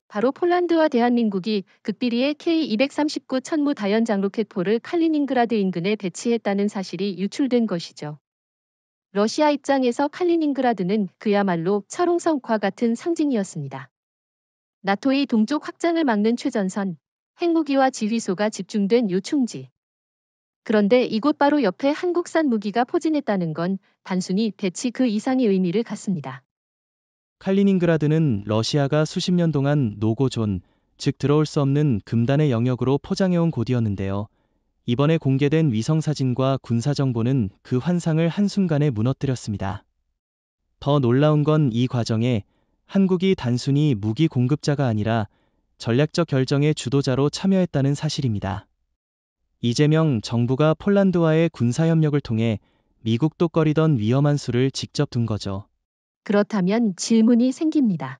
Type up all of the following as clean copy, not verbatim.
바로 폴란드와 대한민국이 극비리의 K239 천무 다연장 로켓포를 칼리닝그라드 인근에 배치했다는 사실이 유출된 것이죠. 러시아 입장에서 칼리닝그라드는 그야말로 철옹성과 같은 상징이었습니다. 나토의 동쪽 확장을 막는 최전선, 핵무기와 지휘소가 집중된 요충지. 그런데 이곳 바로 옆에 한국산 무기가 포진했다는 건 단순히 배치 그 이상의 의미를 갖습니다. 칼리닝그라드는 러시아가 수십 년 동안 노고존, 즉 들어올 수 없는 금단의 영역으로 포장해온 곳이었는데요. 이번에 공개된 위성사진과 군사정보는 그 환상을 한순간에 무너뜨렸습니다. 더 놀라운 건 이 과정에 한국이 단순히 무기 공급자가 아니라 전략적 결정의 주도자로 참여했다는 사실입니다. 이재명 정부가 폴란드와의 군사협력을 통해 미국도 꺼리던 위험한 수를 직접 둔 거죠. 그렇다면 질문이 생깁니다.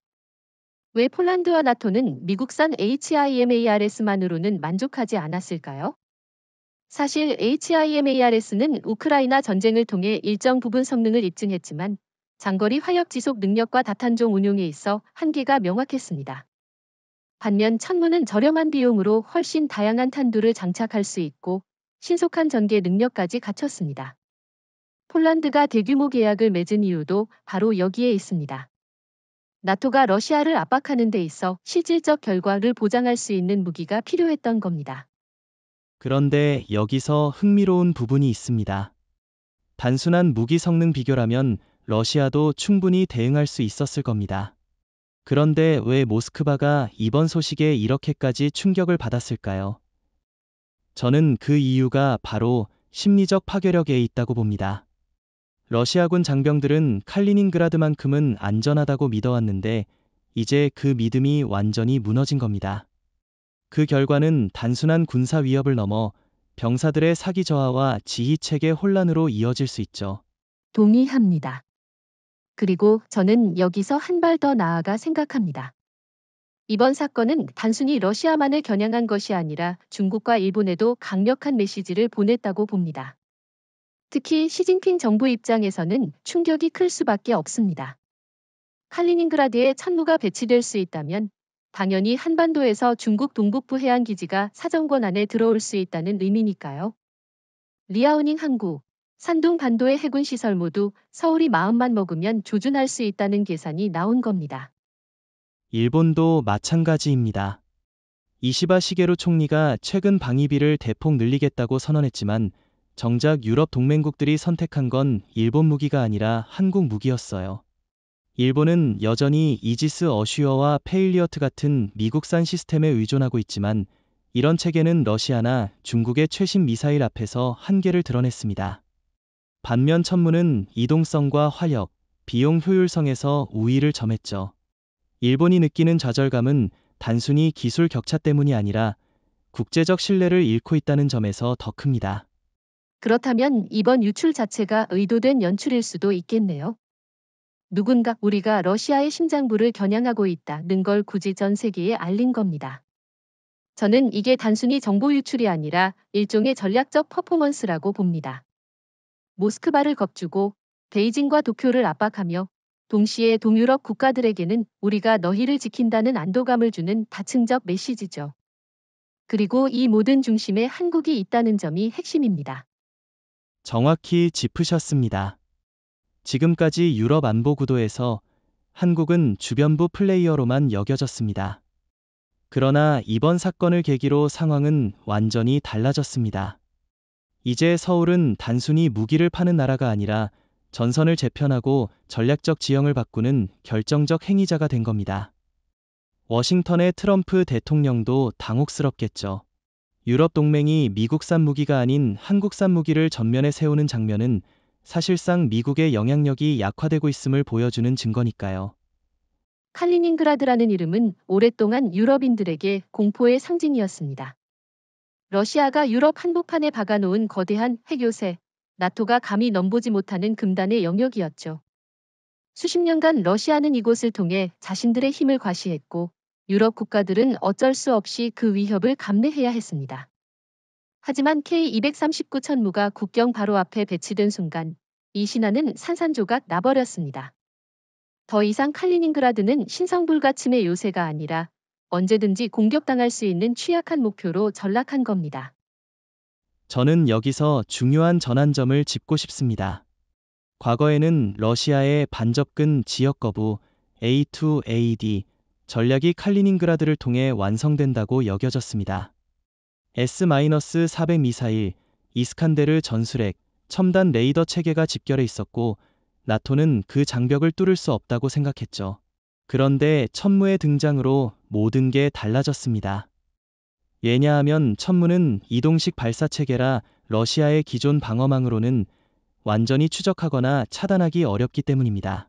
왜 폴란드와 나토는 미국산 HIMARS만으로는 만족하지 않았을까요? 사실 HIMARS는 우크라이나 전쟁을 통해 일정 부분 성능을 입증했지만 장거리 화력 지속 능력과 다탄종 운용에 있어 한계가 명확했습니다. 반면 천무는 저렴한 비용으로 훨씬 다양한 탄두를 장착할 수 있고 신속한 전개 능력까지 갖췄습니다. 폴란드가 대규모 계약을 맺은 이유도 바로 여기에 있습니다. 나토가 러시아를 압박하는 데 있어 실질적 결과를 보장할 수 있는 무기가 필요했던 겁니다. 그런데 여기서 흥미로운 부분이 있습니다. 단순한 무기 성능 비교라면 러시아도 충분히 대응할 수 있었을 겁니다. 그런데 왜 모스크바가 이번 소식에 이렇게까지 충격을 받았을까요? 저는 그 이유가 바로 심리적 파괴력에 있다고 봅니다. 러시아군 장병들은 칼리닝그라드만큼은 안전하다고 믿어왔는데 이제 그 믿음이 완전히 무너진 겁니다. 그 결과는 단순한 군사 위협을 넘어 병사들의 사기 저하와 지휘체계 혼란으로 이어질 수 있죠. 동의합니다. 그리고 저는 여기서 한 발 더 나아가 생각합니다. 이번 사건은 단순히 러시아만을 겨냥한 것이 아니라 중국과 일본에도 강력한 메시지를 보냈다고 봅니다. 특히 시진핑 정부 입장에서는 충격이 클 수밖에 없습니다. 칼리닝그라드에 천무가 배치될 수 있다면 당연히 한반도에서 중국 동북부 해안기지가 사정권 안에 들어올 수 있다는 의미니까요. 리아오닝 항구, 산둥 반도의 해군 시설 모두 서울이 마음만 먹으면 조준할 수 있다는 계산이 나온 겁니다. 일본도 마찬가지입니다. 이시바 시게루 총리가 최근 방위비를 대폭 늘리겠다고 선언했지만 정작 유럽 동맹국들이 선택한 건 일본 무기가 아니라 한국 무기였어요. 일본은 여전히 이지스 어슈어와 페일리어트 같은 미국산 시스템에 의존하고 있지만 이런 체계는 러시아나 중국의 최신 미사일 앞에서 한계를 드러냈습니다. 반면 천무는 이동성과 화력, 비용 효율성에서 우위를 점했죠. 일본이 느끼는 좌절감은 단순히 기술 격차 때문이 아니라 국제적 신뢰를 잃고 있다는 점에서 더 큽니다. 그렇다면 이번 유출 자체가 의도된 연출일 수도 있겠네요. 누군가 우리가 러시아의 심장부를 겨냥하고 있다는 걸 굳이 전 세계에 알린 겁니다. 저는 이게 단순히 정보 유출이 아니라 일종의 전략적 퍼포먼스라고 봅니다. 모스크바를 겁주고 베이징과 도쿄를 압박하며 동시에 동유럽 국가들에게는 우리가 너희를 지킨다는 안도감을 주는 다층적 메시지죠. 그리고 이 모든 중심에 한국이 있다는 점이 핵심입니다. 정확히 짚으셨습니다. 지금까지 유럽 안보 구도에서 한국은 주변부 플레이어로만 여겨졌습니다. 그러나 이번 사건을 계기로 상황은 완전히 달라졌습니다. 이제 서울은 단순히 무기를 파는 나라가 아니라 전선을 재편하고 전략적 지형을 바꾸는 결정적 행위자가 된 겁니다. 워싱턴의 트럼프 대통령도 당혹스럽겠죠. 유럽 동맹이 미국산 무기가 아닌 한국산 무기를 전면에 세우는 장면은 사실상 미국의 영향력이 약화되고 있음을 보여주는 증거니까요. 칼리닝그라드라는 이름은 오랫동안 유럽인들에게 공포의 상징이었습니다. 러시아가 유럽 한복판에 박아놓은 거대한 핵요새, 나토가 감히 넘보지 못하는 금단의 영역이었죠. 수십 년간 러시아는 이곳을 통해 자신들의 힘을 과시했고 유럽 국가들은 어쩔 수 없이 그 위협을 감내해야 했습니다. 하지만 K-239 천무가 국경 바로 앞에 배치된 순간 이 신화는 산산조각 나버렸습니다. 더 이상 칼리닝그라드는 신성불가침의 요새가 아니라 언제든지 공격당할 수 있는 취약한 목표로 전락한 겁니다. 저는 여기서 중요한 전환점을 짚고 싶습니다. 과거에는 러시아의 반접근 지역 거부 A2AD 전략이 칼리닝그라드를 통해 완성된다고 여겨졌습니다. S-400 미사일, 이스칸데르 전술핵, 첨단 레이더 체계가 집결해 있었고 나토는 그 장벽을 뚫을 수 없다고 생각했죠. 그런데 천무의 등장으로 모든 게 달라졌습니다. 왜냐하면 천무는 이동식 발사 체계라 러시아의 기존 방어망으로는 완전히 추적하거나 차단하기 어렵기 때문입니다.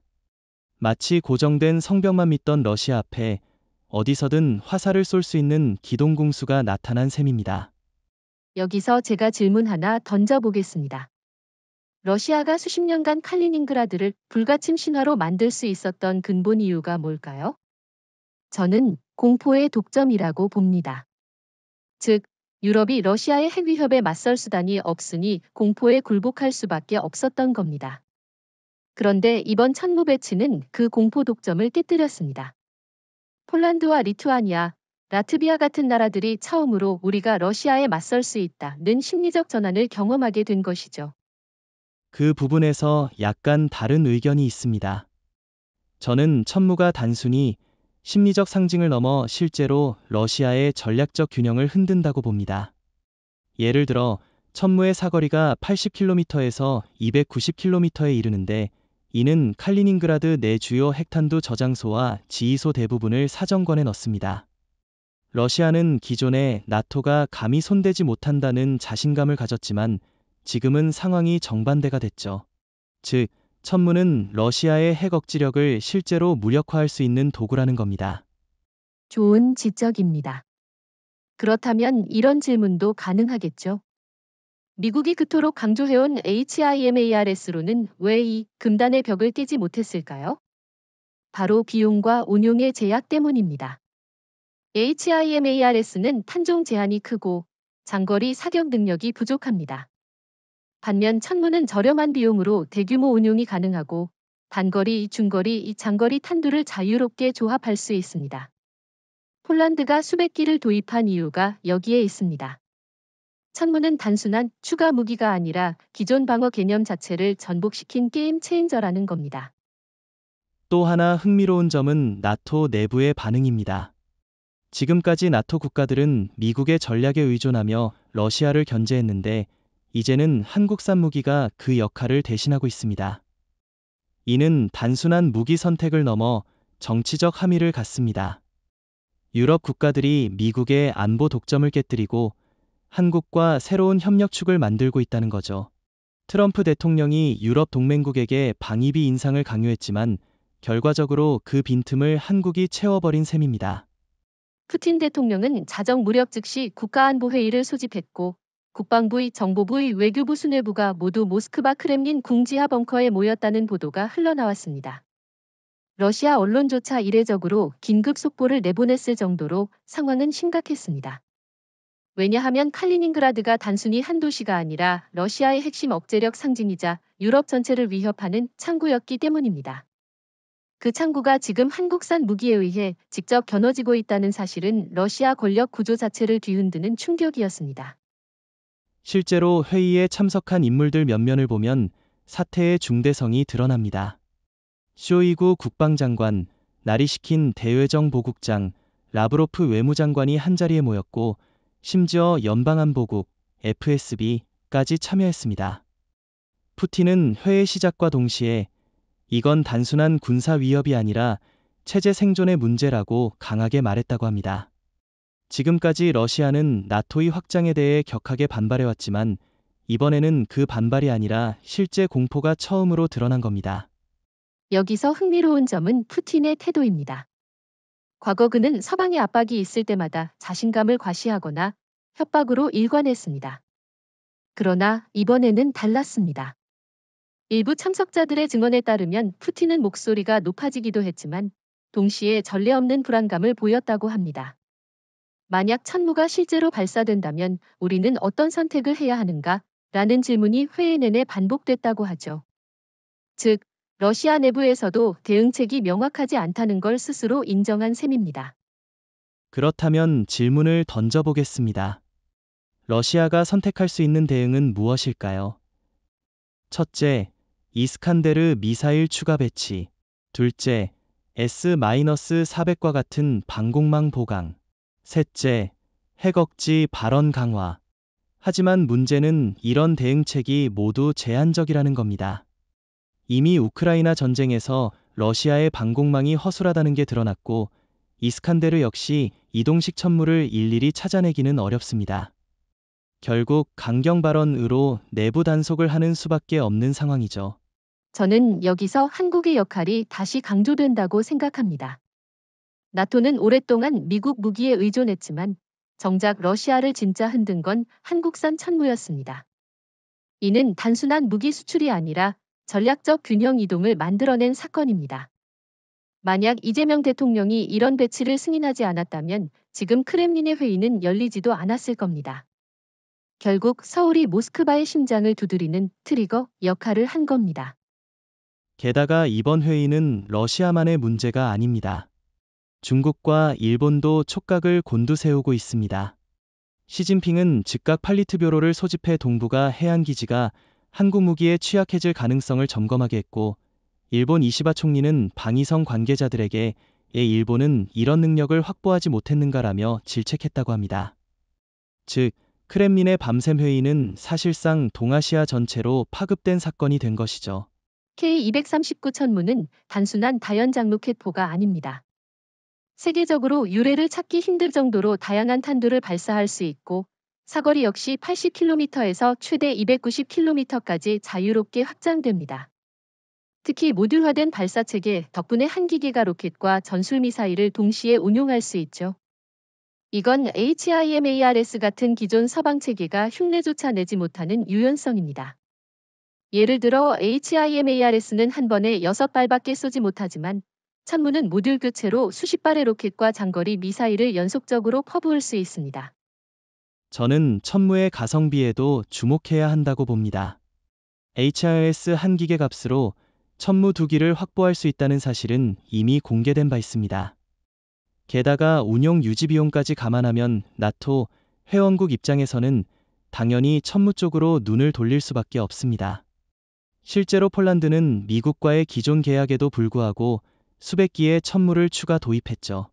마치 고정된 성벽만 믿던 러시아 앞에 어디서든 화살을 쏠 수 있는 기동공수가 나타난 셈입니다. 여기서 제가 질문 하나 던져보겠습니다. 러시아가 수십 년간 칼리닝그라드를 불가침 신화로 만들 수 있었던 근본 이유가 뭘까요? 저는 공포의 독점이라고 봅니다. 즉, 유럽이 러시아의 핵 위협에 맞설 수단이 없으니 공포에 굴복할 수밖에 없었던 겁니다. 그런데 이번 천무 배치는 그 공포 독점을 깨뜨렸습니다. 폴란드와 리투아니아, 라트비아 같은 나라들이 처음으로 우리가 러시아에 맞설 수 있다는 심리적 전환을 경험하게 된 것이죠. 그 부분에서 약간 다른 의견이 있습니다. 저는 천무가 단순히 심리적 상징을 넘어 실제로 러시아의 전략적 균형을 흔든다고 봅니다. 예를 들어 천무의 사거리가 80km에서 290km에 이르는데 이는 칼리닝그라드 내 주요 핵탄두 저장소와 지휘소 대부분을 사정권에 넣습니다. 러시아는 기존에 나토가 감히 손대지 못한다는 자신감을 가졌지만 지금은 상황이 정반대가 됐죠. 즉, 천무는 러시아의 핵 억지력을 실제로 무력화할 수 있는 도구라는 겁니다. 좋은 지적입니다. 그렇다면 이런 질문도 가능하겠죠. 미국이 그토록 강조해온 HIMARS로는 왜 이 금단의 벽을 깨지 못했을까요? 바로 비용과 운용의 제약 때문입니다. HIMARS는 탄종 제한이 크고 장거리 사격 능력이 부족합니다. 반면 천무는 저렴한 비용으로 대규모 운용이 가능하고 단거리, 중거리, 장거리 탄두를 자유롭게 조합할 수 있습니다. 폴란드가 수백 기를 도입한 이유가 여기에 있습니다. 천무는 단순한 추가 무기가 아니라 기존 방어 개념 자체를 전복시킨 게임 체인저라는 겁니다. 또 하나 흥미로운 점은 나토 내부의 반응입니다. 지금까지 나토 국가들은 미국의 전략에 의존하며 러시아를 견제했는데 이제는 한국산 무기가 그 역할을 대신하고 있습니다. 이는 단순한 무기 선택을 넘어 정치적 함의를 갖습니다. 유럽 국가들이 미국의 안보 독점을 깨뜨리고 한국과 새로운 협력축을 만들고 있다는 거죠. 트럼프 대통령이 유럽 동맹국에게 방위비 인상을 강요했지만 결과적으로 그 빈틈을 한국이 채워버린 셈입니다. 푸틴 대통령은 자정 무렵 즉시 국가안보회의를 소집했고 국방부의 정보부의 외교부 수뇌부가 모두 모스크바 크렘린 궁지하 벙커에 모였다는 보도가 흘러나왔습니다. 러시아 언론조차 이례적으로 긴급 속보를 내보냈을 정도로 상황은 심각했습니다. 왜냐하면 칼리닝그라드가 단순히 한 도시가 아니라 러시아의 핵심 억제력 상징이자 유럽 전체를 위협하는 창구였기 때문입니다. 그 창구가 지금 한국산 무기에 의해 직접 겨눠지고 있다는 사실은 러시아 권력 구조 자체를 뒤흔드는 충격이었습니다. 실제로 회의에 참석한 인물들 면면을 보면 사태의 중대성이 드러납니다. 쇼이구 국방장관, 나리시킨 대외정 보국장, 라브로프 외무장관이 한자리에 모였고 심지어 연방안보국, FSB까지 참여했습니다. 푸틴은 회의 시작과 동시에 이건 단순한 군사 위협이 아니라 체제 생존의 문제라고 강하게 말했다고 합니다. 지금까지 러시아는 나토의 확장에 대해 격하게 반발해왔지만 이번에는 그 반발이 아니라 실제 공포가 처음으로 드러난 겁니다. 여기서 흥미로운 점은 푸틴의 태도입니다. 과거 그는 서방의 압박이 있을 때마다 자신감을 과시하거나 협박으로 일관했습니다. 그러나 이번에는 달랐습니다. 일부 참석자들의 증언에 따르면 푸틴은 목소리가 높아지기도 했지만 동시에 전례 없는 불안감을 보였다고 합니다. 만약 천무가 실제로 발사된다면 우리는 어떤 선택을 해야 하는가? 라는 질문이 회의 내내 반복됐다고 하죠. 즉, 러시아 내부에서도 대응책이 명확하지 않다는 걸 스스로 인정한 셈입니다. 그렇다면 질문을 던져보겠습니다. 러시아가 선택할 수 있는 대응은 무엇일까요? 첫째, 이스칸데르 미사일 추가 배치. 둘째, S-400과 같은 방공망 보강. 셋째, 핵 억지 발언 강화. 하지만 문제는 이런 대응책이 모두 제한적이라는 겁니다. 이미 우크라이나 전쟁에서 러시아의 방공망이 허술하다는 게 드러났고, 이스칸데르 역시 이동식 천무를 일일이 찾아내기는 어렵습니다. 결국 강경 발언으로 내부 단속을 하는 수밖에 없는 상황이죠. 저는 여기서 한국의 역할이 다시 강조된다고 생각합니다. 나토는 오랫동안 미국 무기에 의존했지만 정작 러시아를 진짜 흔든 건 한국산 천무였습니다. 이는 단순한 무기 수출이 아니라 전략적 균형 이동을 만들어낸 사건입니다. 만약 이재명 대통령이 이런 배치를 승인하지 않았다면 지금 크렘린의 회의는 열리지도 않았을 겁니다. 결국 서울이 모스크바의 심장을 두드리는 트리거 역할을 한 겁니다. 게다가 이번 회의는 러시아만의 문제가 아닙니다. 중국과 일본도 촉각을 곤두세우고 있습니다. 시진핑은 즉각 팔리트뷰로를 소집해 동북아 해안기지가 한국 무기에 취약해질 가능성을 점검하게 했고, 일본 이시바 총리는 방위성 관계자들에게 일본은 이런 능력을 확보하지 못했는가라며 질책했다고 합니다. 즉, 크렘린의 밤샘 회의는 사실상 동아시아 전체로 파급된 사건이 된 것이죠. K239 천무는 단순한 다연장 로켓포가 아닙니다. 세계적으로 유래를 찾기 힘들 정도로 다양한 탄두를 발사할 수 있고 사거리 역시 80km에서 최대 290km까지 자유롭게 확장됩니다. 특히 모듈화된 발사체계 덕분에 한 기계가 로켓과 전술미사일을 동시에 운용할 수 있죠. 이건 HIMARS 같은 기존 서방 체계가 흉내조차 내지 못하는 유연성입니다. 예를 들어 HIMARS는 한 번에 6발밖에 쏘지 못하지만 천무는 모듈 교체로 수십 발의 로켓과 장거리 미사일을 연속적으로 퍼부을 수 있습니다. 저는 천무의 가성비에도 주목해야 한다고 봅니다. HIMARS 한 기계 값으로 천무 2기를 확보할 수 있다는 사실은 이미 공개된 바 있습니다. 게다가 운용 유지 비용까지 감안하면 나토 회원국 입장에서는 당연히 천무 쪽으로 눈을 돌릴 수밖에 없습니다. 실제로 폴란드는 미국과의 기존 계약에도 불구하고 수백 기의 천무를 추가 도입했죠.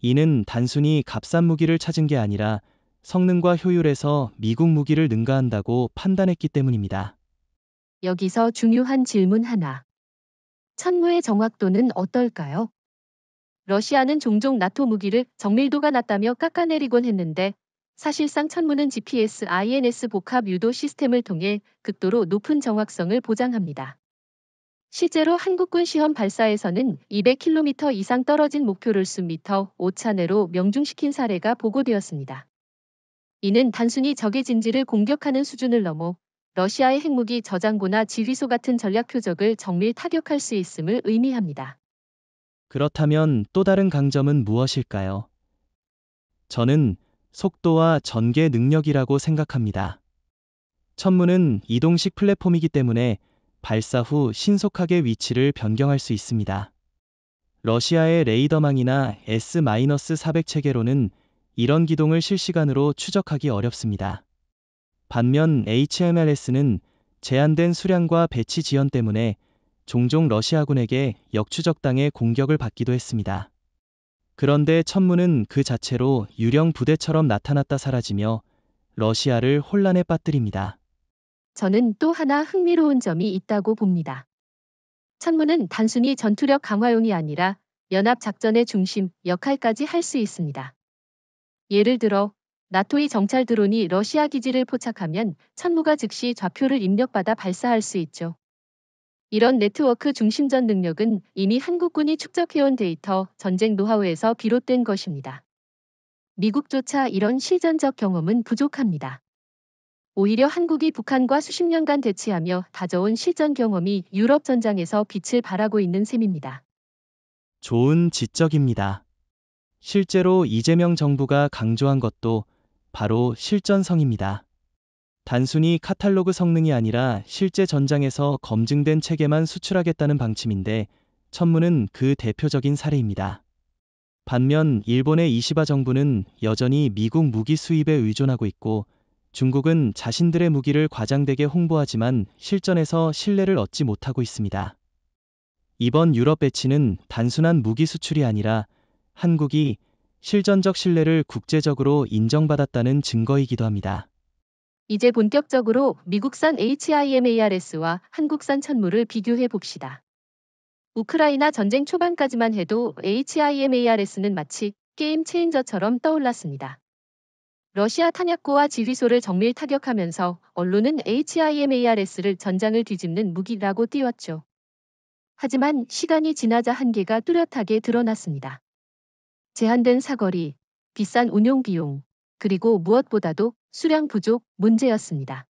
이는 단순히 값싼 무기를 찾은 게 아니라 성능과 효율에서 미국 무기를 능가한다고 판단했기 때문입니다. 여기서 중요한 질문 하나. 천무의 정확도는 어떨까요? 러시아는 종종 나토 무기를 정밀도가 낮다며 깎아내리곤 했는데 사실상 천무는 GPS, INS 복합 유도 시스템을 통해 극도로 높은 정확성을 보장합니다. 실제로 한국군 시험 발사에서는 200km 이상 떨어진 목표를 수미터 오차 내로 명중시킨 사례가 보고되었습니다. 이는 단순히 적의 진지를 공격하는 수준을 넘어 러시아의 핵무기 저장고나 지휘소 같은 전략 표적을 정밀 타격할 수 있음을 의미합니다. 그렇다면 또 다른 강점은 무엇일까요? 저는 속도와 전개 능력이라고 생각합니다. 천무는 이동식 플랫폼이기 때문에 발사 후 신속하게 위치를 변경할 수 있습니다. 러시아의 레이더망이나 S-400 체계로는 이런 기동을 실시간으로 추적하기 어렵습니다. 반면 HIMARS는 제한된 수량과 배치 지연 때문에 종종 러시아군에게 역추적당해 공격을 받기도 했습니다. 그런데 천무는 그 자체로 유령 부대처럼 나타났다 사라지며 러시아를 혼란에 빠뜨립니다. 저는 또 하나 흥미로운 점이 있다고 봅니다. 천무는 단순히 전투력 강화용이 아니라 연합작전의 중심 역할까지 할 수 있습니다. 예를 들어 나토의 정찰 드론이 러시아 기지를 포착하면 천무가 즉시 좌표를 입력받아 발사할 수 있죠. 이런 네트워크 중심전 능력은 이미 한국군이 축적해온 데이터, 전쟁 노하우에서 비롯된 것입니다. 미국조차 이런 실전적 경험은 부족합니다. 오히려 한국이 북한과 수십 년간 대치하며 다져온 실전 경험이 유럽 전장에서 빛을 발하고 있는 셈입니다. 좋은 지적입니다. 실제로 이재명 정부가 강조한 것도 바로 실전성입니다. 단순히 카탈로그 성능이 아니라 실제 전장에서 검증된 체계만 수출하겠다는 방침인데 천문은 그 대표적인 사례입니다. 반면 일본의 이시바 정부는 여전히 미국 무기 수입에 의존하고 있고 중국은 자신들의 무기를 과장되게 홍보하지만 실전에서 신뢰를 얻지 못하고 있습니다. 이번 유럽 배치는 단순한 무기 수출이 아니라 한국이 실전적 신뢰를 국제적으로 인정받았다는 증거이기도 합니다. 이제 본격적으로 미국산 HIMARS와 한국산 천무를 비교해 봅시다. 우크라이나 전쟁 초반까지만 해도 HIMARS는 마치 게임 체인저처럼 떠올랐습니다. 러시아 탄약고와 지휘소를 정밀 타격하면서 언론은 HIMARS를 전장을 뒤집는 무기라고 띄웠죠. 하지만 시간이 지나자 한계가 뚜렷하게 드러났습니다. 제한된 사거리, 비싼 운용 비용, 그리고 무엇보다도 수량 부족 문제였습니다.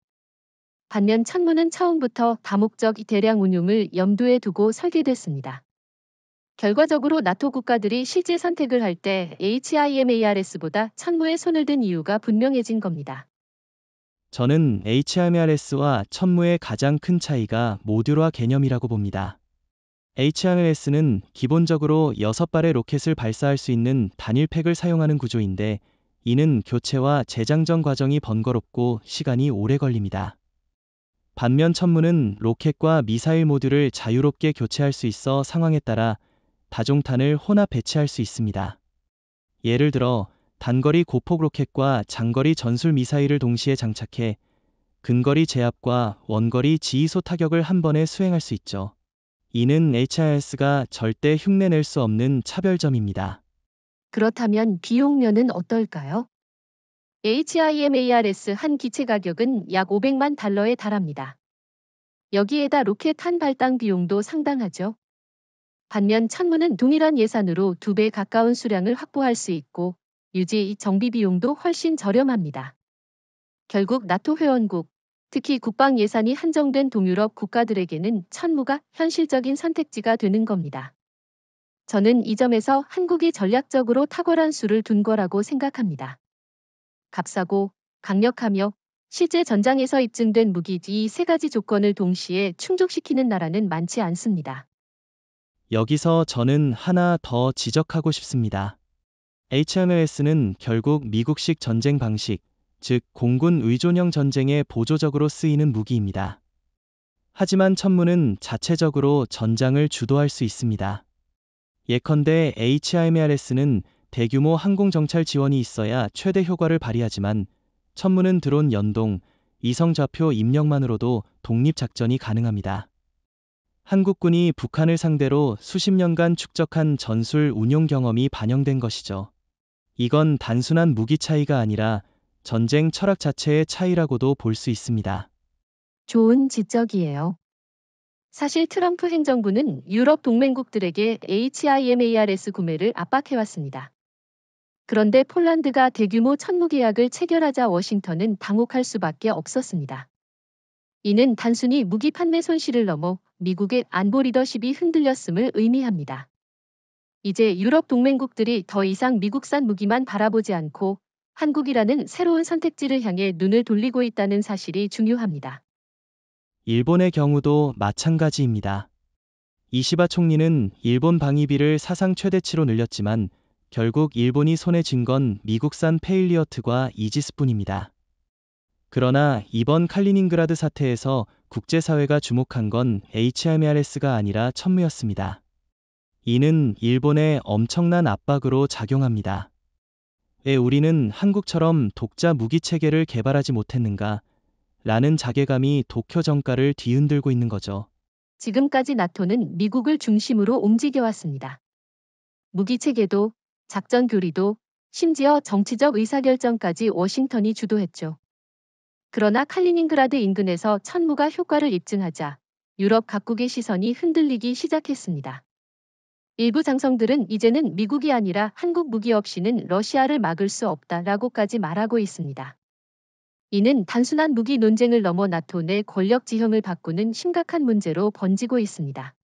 반면 천무는 처음부터 다목적 대량 운용을 염두에 두고 설계됐습니다. 결과적으로 나토 국가들이 실제 선택을 할 때 HIMARS보다 천무에 손을 든 이유가 분명해진 겁니다. 저는 HIMARS와 천무의 가장 큰 차이가 모듈화 개념이라고 봅니다. HIMARS는 기본적으로 6발의 로켓을 발사할 수 있는 단일 팩을 사용하는 구조인데 이는 교체와 재장전 과정이 번거롭고 시간이 오래 걸립니다. 반면 천무는 로켓과 미사일 모듈을 자유롭게 교체할 수 있어 상황에 따라 다종탄을 혼합 배치할 수 있습니다. 예를 들어 단거리 고폭 로켓과 장거리 전술 미사일을 동시에 장착해 근거리 제압과 원거리 지휘소 타격을 한 번에 수행할 수 있죠. 이는 HIMARS가 절대 흉내낼 수 없는 차별점입니다. 그렇다면 비용면은 어떨까요? HIMARS 한 기체 가격은 약 500만 달러에 달합니다. 여기에다 로켓 한 발당 비용도 상당하죠. 반면 천무는 동일한 예산으로 2배 가까운 수량을 확보할 수 있고 유지 정비 비용도 훨씬 저렴합니다. 결국 나토 회원국, 특히 국방 예산이 한정된 동유럽 국가들에게는 천무가 현실적인 선택지가 되는 겁니다. 저는 이 점에서 한국이 전략적으로 탁월한 수를 둔 거라고 생각합니다. 값싸고 강력하며 실제 전장에서 입증된 무기 이 세 가지 조건을 동시에 충족시키는 나라는 많지 않습니다. 여기서 저는 하나 더 지적하고 싶습니다. HIMARS는 결국 미국식 전쟁 방식, 즉 공군 의존형 전쟁에 보조적으로 쓰이는 무기입니다. 하지만 천무는 자체적으로 전장을 주도할 수 있습니다. 예컨대 HIMARS는 대규모 항공 정찰 지원이 있어야 최대 효과를 발휘하지만 천무는 드론 연동, 위성 좌표 입력만으로도 독립 작전이 가능합니다. 한국군이 북한을 상대로 수십 년간 축적한 전술 운용 경험이 반영된 것이죠. 이건 단순한 무기 차이가 아니라 전쟁 철학 자체의 차이라고도 볼 수 있습니다. 좋은 지적이에요. 사실 트럼프 행정부는 유럽 동맹국들에게 HIMARS 구매를 압박해왔습니다. 그런데 폴란드가 대규모 천무 계약을 체결하자 워싱턴은 당혹할 수밖에 없었습니다. 이는 단순히 무기 판매 손실을 넘어 미국의 안보 리더십이 흔들렸음을 의미합니다. 이제 유럽 동맹국들이 더 이상 미국산 무기만 바라보지 않고 한국이라는 새로운 선택지를 향해 눈을 돌리고 있다는 사실이 중요합니다. 일본의 경우도 마찬가지입니다. 이시바 총리는 일본 방위비를 사상 최대치로 늘렸지만 결국 일본이 손에 쥔 건 미국산 페일리어트과 이지스뿐입니다. 그러나 이번 칼리닝그라드 사태에서 국제사회가 주목한 건 HIMARS가 아니라 천무였습니다. 이는 일본의 엄청난 압박으로 작용합니다. 왜 우리는 한국처럼 독자 무기 체계를 개발하지 못했는가? 라는 자괴감이 도쿄 정가를 뒤흔들고 있는 거죠. 지금까지 나토는 미국을 중심으로 움직여왔습니다. 무기 체계도, 작전 교리도, 심지어 정치적 의사결정까지 워싱턴이 주도했죠. 그러나 칼리닝그라드 인근에서 천무가 효과를 입증하자 유럽 각국의 시선이 흔들리기 시작했습니다. 일부 장성들은 이제는 미국이 아니라 한국 무기 없이는 러시아를 막을 수 없다라고까지 말하고 있습니다. 이는 단순한 무기 논쟁을 넘어 나토 내 권력 지형을 바꾸는 심각한 문제로 번지고 있습니다.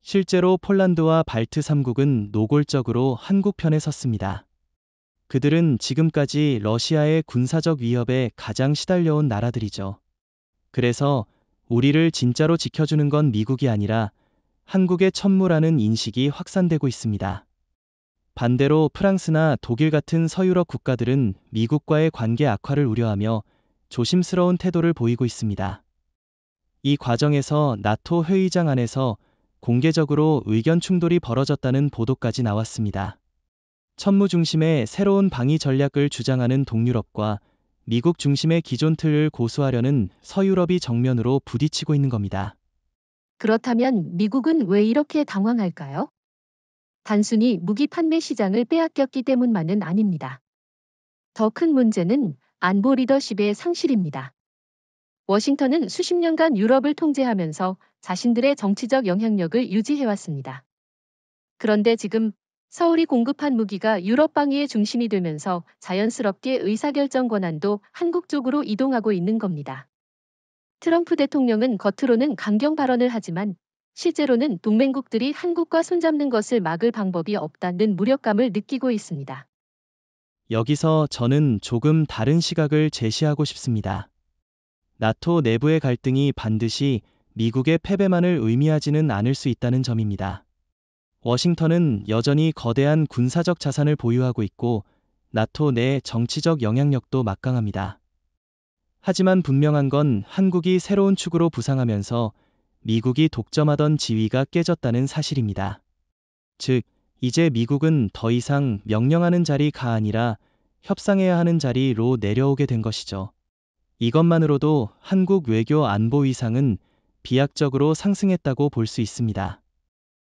실제로 폴란드와 발트 3국은 노골적으로 한국 편에 섰습니다. 그들은 지금까지 러시아의 군사적 위협에 가장 시달려온 나라들이죠. 그래서 우리를 진짜로 지켜주는 건 미국이 아니라 한국의 천무라는 인식이 확산되고 있습니다. 반대로 프랑스나 독일 같은 서유럽 국가들은 미국과의 관계 악화를 우려하며 조심스러운 태도를 보이고 있습니다. 이 과정에서 나토 회의장 안에서 공개적으로 의견 충돌이 벌어졌다는 보도까지 나왔습니다. 천무 중심의 새로운 방위 전략을 주장하는 동유럽과 미국 중심의 기존 틀을 고수하려는 서유럽이 정면으로 부딪히고 있는 겁니다. 그렇다면 미국은 왜 이렇게 당황할까요? 단순히 무기 판매 시장을 빼앗겼기 때문만은 아닙니다. 더 큰 문제는 안보 리더십의 상실입니다. 워싱턴은 수십 년간 유럽을 통제하면서 자신들의 정치적 영향력을 유지해왔습니다. 그런데 지금 서울이 공급한 무기가 유럽 방위의 중심이 되면서 자연스럽게 의사결정 권한도 한국 쪽으로 이동하고 있는 겁니다. 트럼프 대통령은 겉으로는 강경 발언을 하지만 실제로는 동맹국들이 한국과 손잡는 것을 막을 방법이 없다는 무력감을 느끼고 있습니다. 여기서 저는 조금 다른 시각을 제시하고 싶습니다. 나토 내부의 갈등이 반드시 미국의 패배만을 의미하지는 않을 수 있다는 점입니다. 워싱턴은 여전히 거대한 군사적 자산을 보유하고 있고 나토 내 정치적 영향력도 막강합니다. 하지만 분명한 건 한국이 새로운 축으로 부상하면서 미국이 독점하던 지위가 깨졌다는 사실입니다. 즉, 이제 미국은 더 이상 명령하는 자리가 아니라 협상해야 하는 자리로 내려오게 된 것이죠. 이것만으로도 한국 외교 안보 위상은 비약적으로 상승했다고 볼 수 있습니다.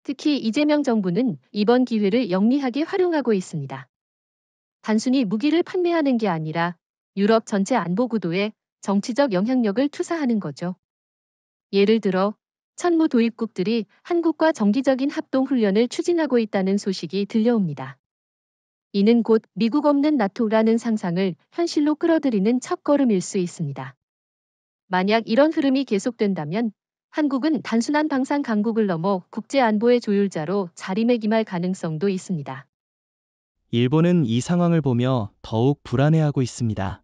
특히 이재명 정부는 이번 기회를 영리하게 활용하고 있습니다. 단순히 무기를 판매하는 게 아니라 유럽 전체 안보 구도에 정치적 영향력을 투사하는 거죠. 예를 들어 천무 도입국들이 한국과 정기적인 합동 훈련을 추진하고 있다는 소식이 들려옵니다. 이는 곧 미국 없는 나토라는 상상을 현실로 끌어들이는 첫걸음일 수 있습니다. 만약 이런 흐름이 계속된다면 한국은 단순한 방산 강국을 넘어 국제 안보의 조율자로 자리매김할 가능성도 있습니다. 일본은 이 상황을 보며 더욱 불안해하고 있습니다.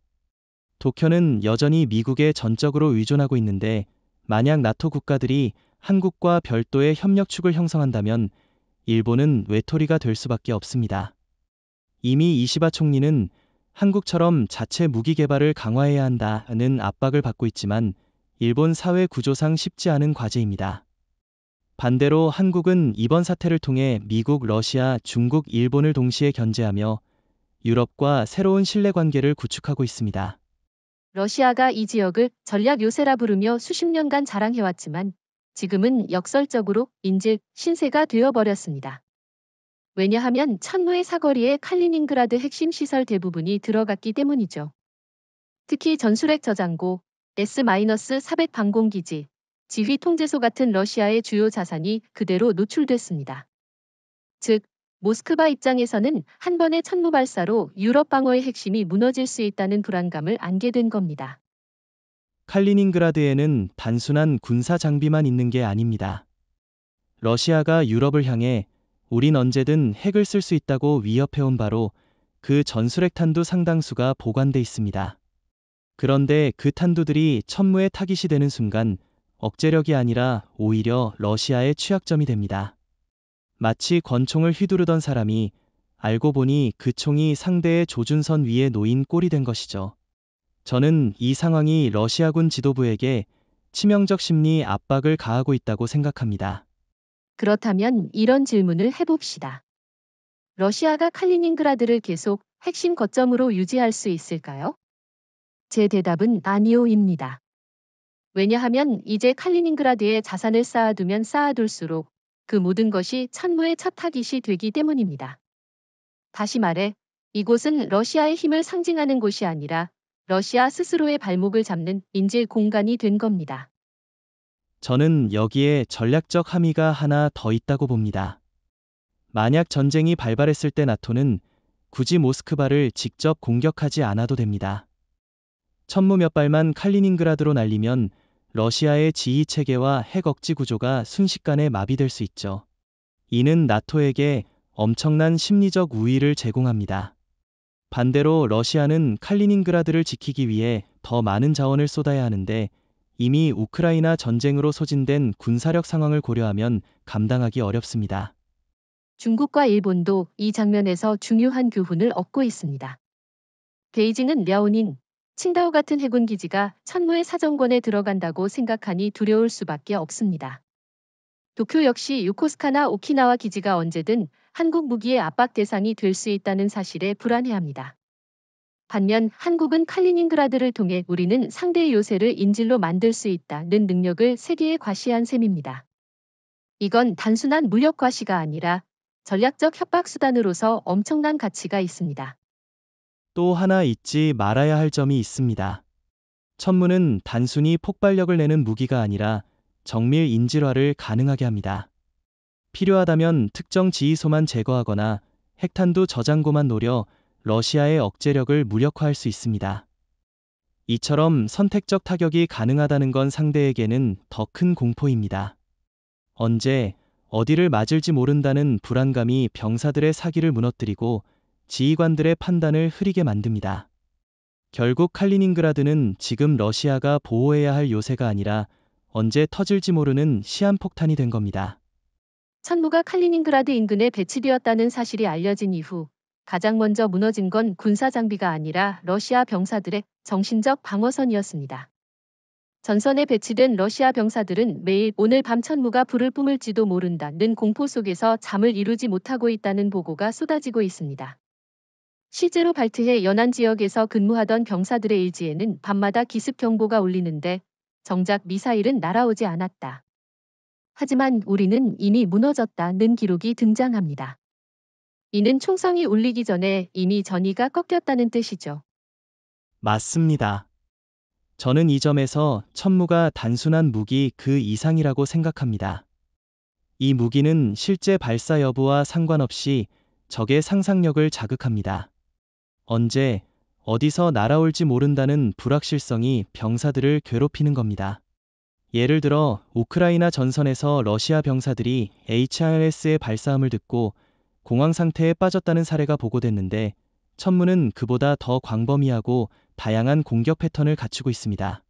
도쿄는 여전히 미국에 전적으로 의존하고 있는데 만약 나토 국가들이 한국과 별도의 협력축을 형성한다면 일본은 외톨이가 될 수밖에 없습니다. 이미 이시바 총리는 한국처럼 자체 무기 개발을 강화해야 한다는 압박을 받고 있지만 일본 사회 구조상 쉽지 않은 과제입니다. 반대로 한국은 이번 사태를 통해 미국, 러시아, 중국, 일본을 동시에 견제하며 유럽과 새로운 신뢰관계를 구축하고 있습니다. 러시아가 이 지역을 전략 요새라 부르며 수십 년간 자랑해왔지만 지금은 역설적으로 인질 신세가 되어버렸습니다. 왜냐하면 천무의 사거리에 칼리닝그라드 핵심 시설 대부분이 들어갔기 때문이죠. 특히 전술핵 저장고, S-400 방공기지, 지휘 통제소 같은 러시아의 주요 자산이 그대로 노출됐습니다. 즉, 모스크바 입장에서는 한 번의 천무 발사로 유럽 방어의 핵심이 무너질 수 있다는 불안감을 안게 된 겁니다. 칼리닝그라드에는 단순한 군사 장비만 있는 게 아닙니다. 러시아가 유럽을 향해 우린 언제든 핵을 쓸 수 있다고 위협해온 바로 그 전술핵 탄두 상당수가 보관돼 있습니다. 그런데 그 탄두들이 천무에 타깃이 되는 순간 억제력이 아니라 오히려 러시아의 취약점이 됩니다. 마치 권총을 휘두르던 사람이 알고 보니 그 총이 상대의 조준선 위에 놓인 꼴이 된 것이죠. 저는 이 상황이 러시아군 지도부에게 치명적 심리 압박을 가하고 있다고 생각합니다. 그렇다면 이런 질문을 해봅시다. 러시아가 칼리닝그라드를 계속 핵심 거점으로 유지할 수 있을까요? 제 대답은 아니오입니다. 왜냐하면 이제 칼리닝그라드에 자산을 쌓아두면 쌓아둘수록 그 모든 것이 천무의 첫 타깃이 되기 때문입니다. 다시 말해, 이곳은 러시아의 힘을 상징하는 곳이 아니라 러시아 스스로의 발목을 잡는 인질 공간이 된 겁니다. 저는 여기에 전략적 함의가 하나 더 있다고 봅니다. 만약 전쟁이 발발했을 때 나토는 굳이 모스크바를 직접 공격하지 않아도 됩니다. 천무 몇 발만 칼리닝그라드로 날리면 러시아의 지휘 체계와 핵 억지 구조가 순식간에 마비될 수 있죠. 이는 나토에게 엄청난 심리적 우위를 제공합니다. 반대로 러시아는 칼리닝그라드를 지키기 위해 더 많은 자원을 쏟아야 하는데 이미 우크라이나 전쟁으로 소진된 군사력 상황을 고려하면 감당하기 어렵습니다. 중국과 일본도 이 장면에서 중요한 교훈을 얻고 있습니다. 베이징은 랴오닝, 칭다오 같은 해군 기지가 천무의 사정권에 들어간다고 생각하니 두려울 수밖에 없습니다. 도쿄 역시 요코스카나 오키나와 기지가 언제든 한국 무기의 압박 대상이 될 수 있다는 사실에 불안해합니다. 반면 한국은 칼리닝그라드를 통해 우리는 상대의 요새를 인질로 만들 수 있다는 능력을 세계에 과시한 셈입니다. 이건 단순한 무력 과시가 아니라 전략적 협박 수단으로서 엄청난 가치가 있습니다. 또 하나 잊지 말아야 할 점이 있습니다. 천무는 단순히 폭발력을 내는 무기가 아니라 정밀 인질화를 가능하게 합니다. 필요하다면 특정 지휘소만 제거하거나 핵탄두 저장고만 노려 러시아의 억제력을 무력화할 수 있습니다. 이처럼 선택적 타격이 가능하다는 건 상대에게는 더 큰 공포입니다. 언제, 어디를 맞을지 모른다는 불안감이 병사들의 사기를 무너뜨리고 지휘관들의 판단을 흐리게 만듭니다. 결국 칼리닝그라드는 지금 러시아가 보호해야 할 요새가 아니라 언제 터질지 모르는 시한폭탄이 된 겁니다. 천무가 칼리닝그라드 인근에 배치되었다는 사실이 알려진 이후 가장 먼저 무너진 건 군사 장비가 아니라 러시아 병사들의 정신적 방어선이었습니다. 전선에 배치된 러시아 병사들은 매일 오늘 밤 천무가 불을 뿜을지도 모른다는 공포 속에서 잠을 이루지 못하고 있다는 보고가 쏟아지고 있습니다. 실제로 발트해 연안 지역에서 근무하던 병사들의 일지에는 밤마다 기습 경보가 울리는데 정작 미사일은 날아오지 않았다. 하지만 우리는 이미 무너졌다는 기록이 등장합니다. 이는 총성이 울리기 전에 이미 전의가 꺾였다는 뜻이죠. 맞습니다. 저는 이 점에서 천무가 단순한 무기 그 이상이라고 생각합니다. 이 무기는 실제 발사 여부와 상관없이 적의 상상력을 자극합니다. 언제, 어디서 날아올지 모른다는 불확실성이 병사들을 괴롭히는 겁니다. 예를 들어 우크라이나 전선에서 러시아 병사들이 HIMARS의 발사음을 듣고 공황 상태에 빠졌다는 사례가 보고됐는데 천무는 그보다 더 광범위하고 다양한 공격 패턴을 갖추고 있습니다.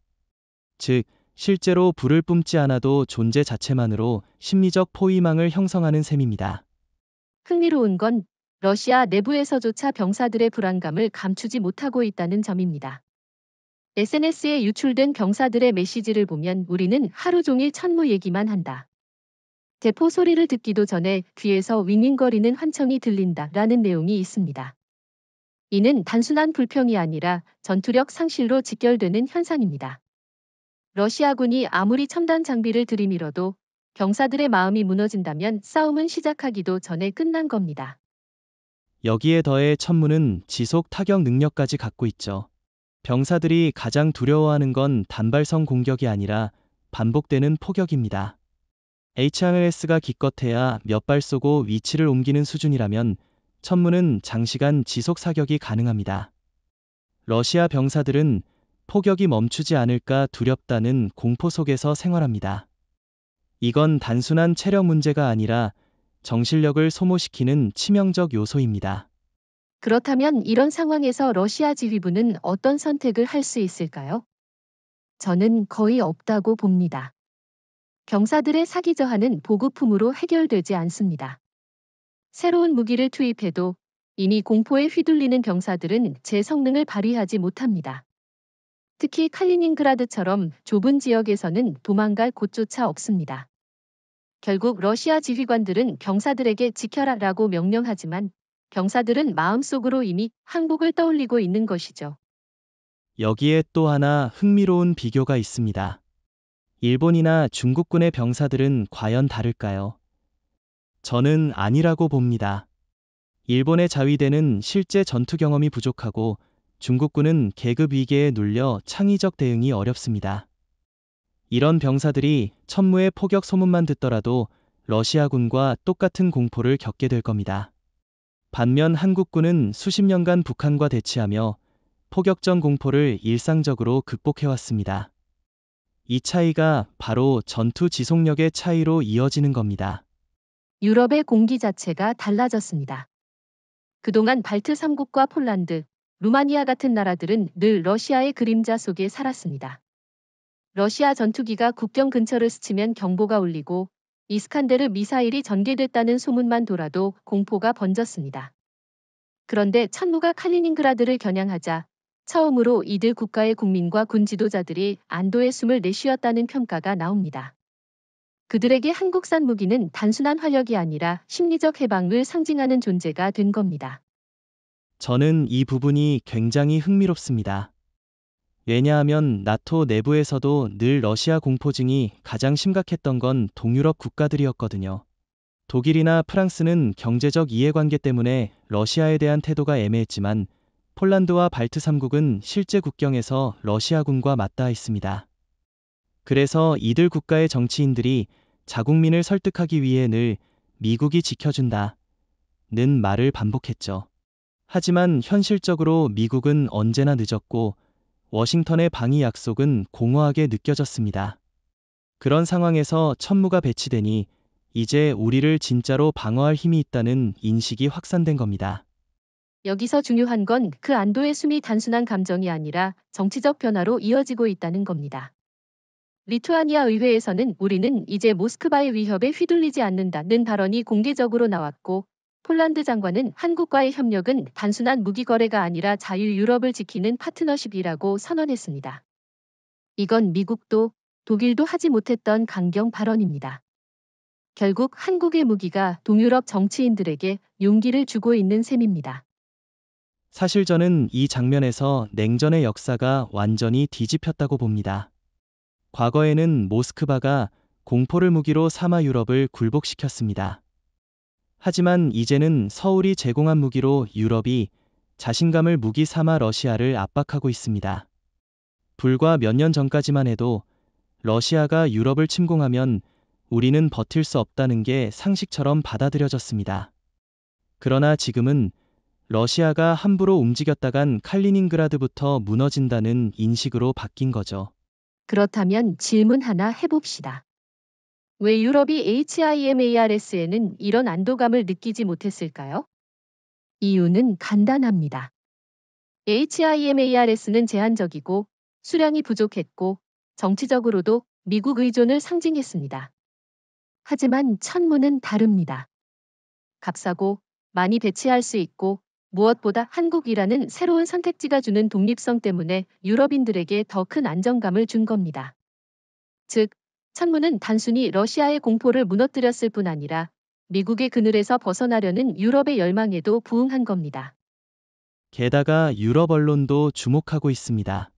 즉, 실제로 불을 뿜지 않아도 존재 자체만으로 심리적 포위망을 형성하는 셈입니다. 흥미로운 건 러시아 내부에서조차 병사들의 불안감을 감추지 못하고 있다는 점입니다. SNS에 유출된 병사들의 메시지를 보면 우리는 하루 종일 천무 얘기만 한다. 대포 소리를 듣기도 전에 귀에서 윙윙거리는 환청이 들린다라는 내용이 있습니다. 이는 단순한 불평이 아니라 전투력 상실로 직결되는 현상입니다. 러시아군이 아무리 첨단 장비를 들이밀어도 병사들의 마음이 무너진다면 싸움은 시작하기도 전에 끝난 겁니다. 여기에 더해 천무는 지속 타격 능력까지 갖고 있죠. 병사들이 가장 두려워하는 건 단발성 공격이 아니라 반복되는 포격입니다. HIMARS가 기껏해야 몇 발 쏘고 위치를 옮기는 수준이라면 천무는 장시간 지속 사격이 가능합니다. 러시아 병사들은 포격이 멈추지 않을까 두렵다는 공포 속에서 생활합니다. 이건 단순한 체력 문제가 아니라 정신력을 소모시키는 치명적 요소입니다. 그렇다면 이런 상황에서 러시아 지휘부는 어떤 선택을 할 수 있을까요? 저는 거의 없다고 봅니다. 병사들의 사기 저하는 보급품으로 해결되지 않습니다. 새로운 무기를 투입해도 이미 공포에 휘둘리는 병사들은 제 성능을 발휘하지 못합니다. 특히 칼리닝그라드처럼 좁은 지역에서는 도망갈 곳조차 없습니다. 결국 러시아 지휘관들은 병사들에게 지켜라라고 명령하지만 병사들은 마음속으로 이미 항복을 떠올리고 있는 것이죠. 여기에 또 하나 흥미로운 비교가 있습니다. 일본이나 중국군의 병사들은 과연 다를까요? 저는 아니라고 봅니다. 일본의 자위대는 실제 전투 경험이 부족하고 중국군은 계급 위계에 눌려 창의적 대응이 어렵습니다. 이런 병사들이 천무의 포격 소문만 듣더라도 러시아군과 똑같은 공포를 겪게 될 겁니다. 반면 한국군은 수십 년간 북한과 대치하며 포격전 공포를 일상적으로 극복해왔습니다. 이 차이가 바로 전투 지속력의 차이로 이어지는 겁니다. 유럽의 공기 자체가 달라졌습니다. 그동안 발트 3국과 폴란드, 루마니아 같은 나라들은 늘 러시아의 그림자 속에 살았습니다. 러시아 전투기가 국경 근처를 스치면 경보가 울리고 이스칸데르 미사일이 전개됐다는 소문만 돌아도 공포가 번졌습니다. 그런데 천무가 칼리닝그라드를 겨냥하자 처음으로 이들 국가의 국민과 군 지도자들이 안도의 숨을 내쉬었다는 평가가 나옵니다. 그들에게 한국산 무기는 단순한 활력이 아니라 심리적 해방을 상징하는 존재가 된 겁니다. 저는 이 부분이 굉장히 흥미롭습니다. 왜냐하면 나토 내부에서도 늘 러시아 공포증이 가장 심각했던 건 동유럽 국가들이었거든요. 독일이나 프랑스는 경제적 이해관계 때문에 러시아에 대한 태도가 애매했지만 폴란드와 발트 3국은 실제 국경에서 러시아군과 맞닿아 있습니다. 그래서 이들 국가의 정치인들이 자국민을 설득하기 위해 늘 미국이 지켜준다는 말을 반복했죠. 하지만 현실적으로 미국은 언제나 늦었고 워싱턴의 방위 약속은 공허하게 느껴졌습니다. 그런 상황에서 천무가 배치되니 이제 우리를 진짜로 방어할 힘이 있다는 인식이 확산된 겁니다. 여기서 중요한 건 그 안도의 숨이 단순한 감정이 아니라 정치적 변화로 이어지고 있다는 겁니다. 리투아니아 의회에서는 우리는 이제 모스크바의 위협에 휘둘리지 않는다는 발언이 공개적으로 나왔고, 폴란드 장관은 한국과의 협력은 단순한 무기 거래가 아니라 자유 유럽을 지키는 파트너십이라고 선언했습니다. 이건 미국도 독일도 하지 못했던 강경 발언입니다. 결국 한국의 무기가 동유럽 정치인들에게 용기를 주고 있는 셈입니다. 사실 저는 이 장면에서 냉전의 역사가 완전히 뒤집혔다고 봅니다. 과거에는 모스크바가 공포를 무기로 삼아 유럽을 굴복시켰습니다. 하지만 이제는 서울이 제공한 무기로 유럽이 자신감을 무기 삼아 러시아를 압박하고 있습니다. 불과 몇 년 전까지만 해도 러시아가 유럽을 침공하면 우리는 버틸 수 없다는 게 상식처럼 받아들여졌습니다. 그러나 지금은 러시아가 함부로 움직였다간 칼리닝그라드부터 무너진다는 인식으로 바뀐 거죠. 그렇다면 질문 하나 해봅시다. 왜 유럽이 HIMARS에는 이런 안도감을 느끼지 못했을까요? 이유는 간단합니다. HIMARS는 제한적이고 수량이 부족했고 정치적으로도 미국 의존을 상징했습니다. 하지만 천무는 다릅니다. 값싸고 많이 배치할 수 있고 무엇보다 한국이라는 새로운 선택지가 주는 독립성 때문에 유럽인들에게 더 큰 안정감을 준 겁니다. 즉, 천무는 단순히 러시아의 공포를 무너뜨렸을 뿐 아니라 미국의 그늘에서 벗어나려는 유럽의 열망에도 부응한 겁니다. 게다가 유럽 언론도 주목하고 있습니다.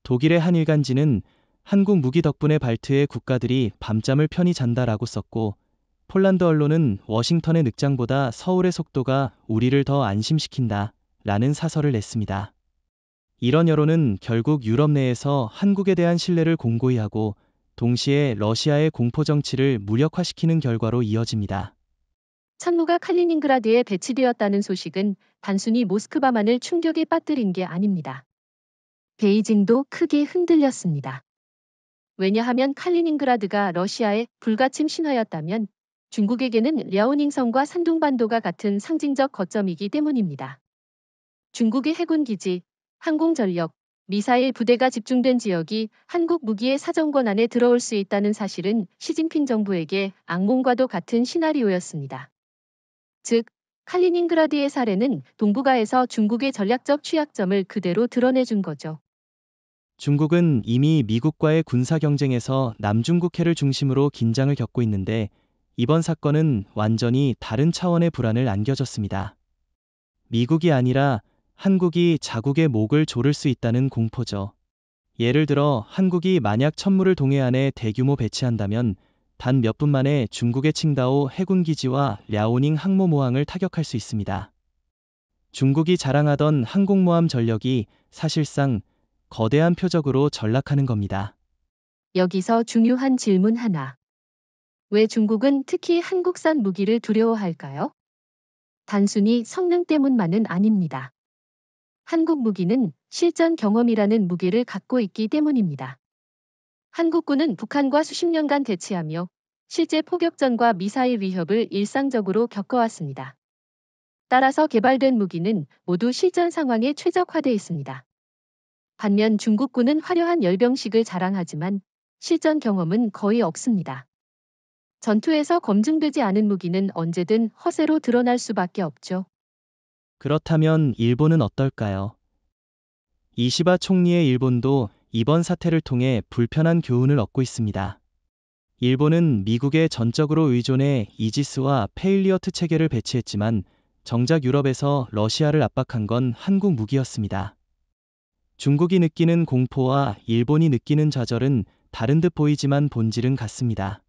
독일의 한일간지는 한국 무기 덕분에 발트의 국가들이 밤잠을 편히 잔다라고 썼고, 폴란드 언론은 워싱턴의 늑장보다 서울의 속도가 우리를 더 안심시킨다 라는 사설을 냈습니다. 이런 여론은 결국 유럽 내에서 한국에 대한 신뢰를 공고히 하고 동시에 러시아의 공포 정치를 무력화시키는 결과로 이어집니다. 천무가 칼리닝그라드에 배치되었다는 소식은 단순히 모스크바만을 충격에 빠뜨린 게 아닙니다. 베이징도 크게 흔들렸습니다. 왜냐하면 칼리닝그라드가 러시아의 불가침 신화였다면 중국에게는 랴오닝성과 산둥반도가 같은 상징적 거점이기 때문입니다. 중국의 해군 기지, 항공전력, 미사일 부대가 집중된 지역이 한국 무기의 사정권 안에 들어올 수 있다는 사실은 시진핑 정부에게 악몽과도 같은 시나리오였습니다. 즉, 칼리닝그라드의 사례는 동북아에서 중국의 전략적 취약점을 그대로 드러내준 거죠. 중국은 이미 미국과의 군사 경쟁에서 남중국해를 중심으로 긴장을 겪고 있는데 이번 사건은 완전히 다른 차원의 불안을 안겨줬습니다. 미국이 아니라 한국이 자국의 목을 조를 수 있다는 공포죠. 예를 들어 한국이 만약 천무를 동해 안에 대규모 배치한다면 단 몇 분 만에 중국의 칭다오 해군기지와 랴오닝 항모모항을 타격할 수 있습니다. 중국이 자랑하던 항공모함 전력이 사실상 거대한 표적으로 전락하는 겁니다. 여기서 중요한 질문 하나. 왜 중국은 특히 한국산 무기를 두려워할까요? 단순히 성능 때문만은 아닙니다. 한국 무기는 실전 경험이라는 무게를 갖고 있기 때문입니다. 한국군은 북한과 수십 년간 대치하며 실제 포격전과 미사일 위협을 일상적으로 겪어왔습니다. 따라서 개발된 무기는 모두 실전 상황에 최적화돼 있습니다. 반면 중국군은 화려한 열병식을 자랑하지만 실전 경험은 거의 없습니다. 전투에서 검증되지 않은 무기는 언제든 허세로 드러날 수밖에 없죠. 그렇다면 일본은 어떨까요? 이시바 총리의 일본도 이번 사태를 통해 불편한 교훈을 얻고 있습니다. 일본은 미국에 전적으로 의존해 이지스와 페일리어트 체계를 배치했지만 정작 유럽에서 러시아를 압박한 건 한국 무기였습니다. 중국이 느끼는 공포와 일본이 느끼는 좌절은 다른 듯 보이지만 본질은 같습니다.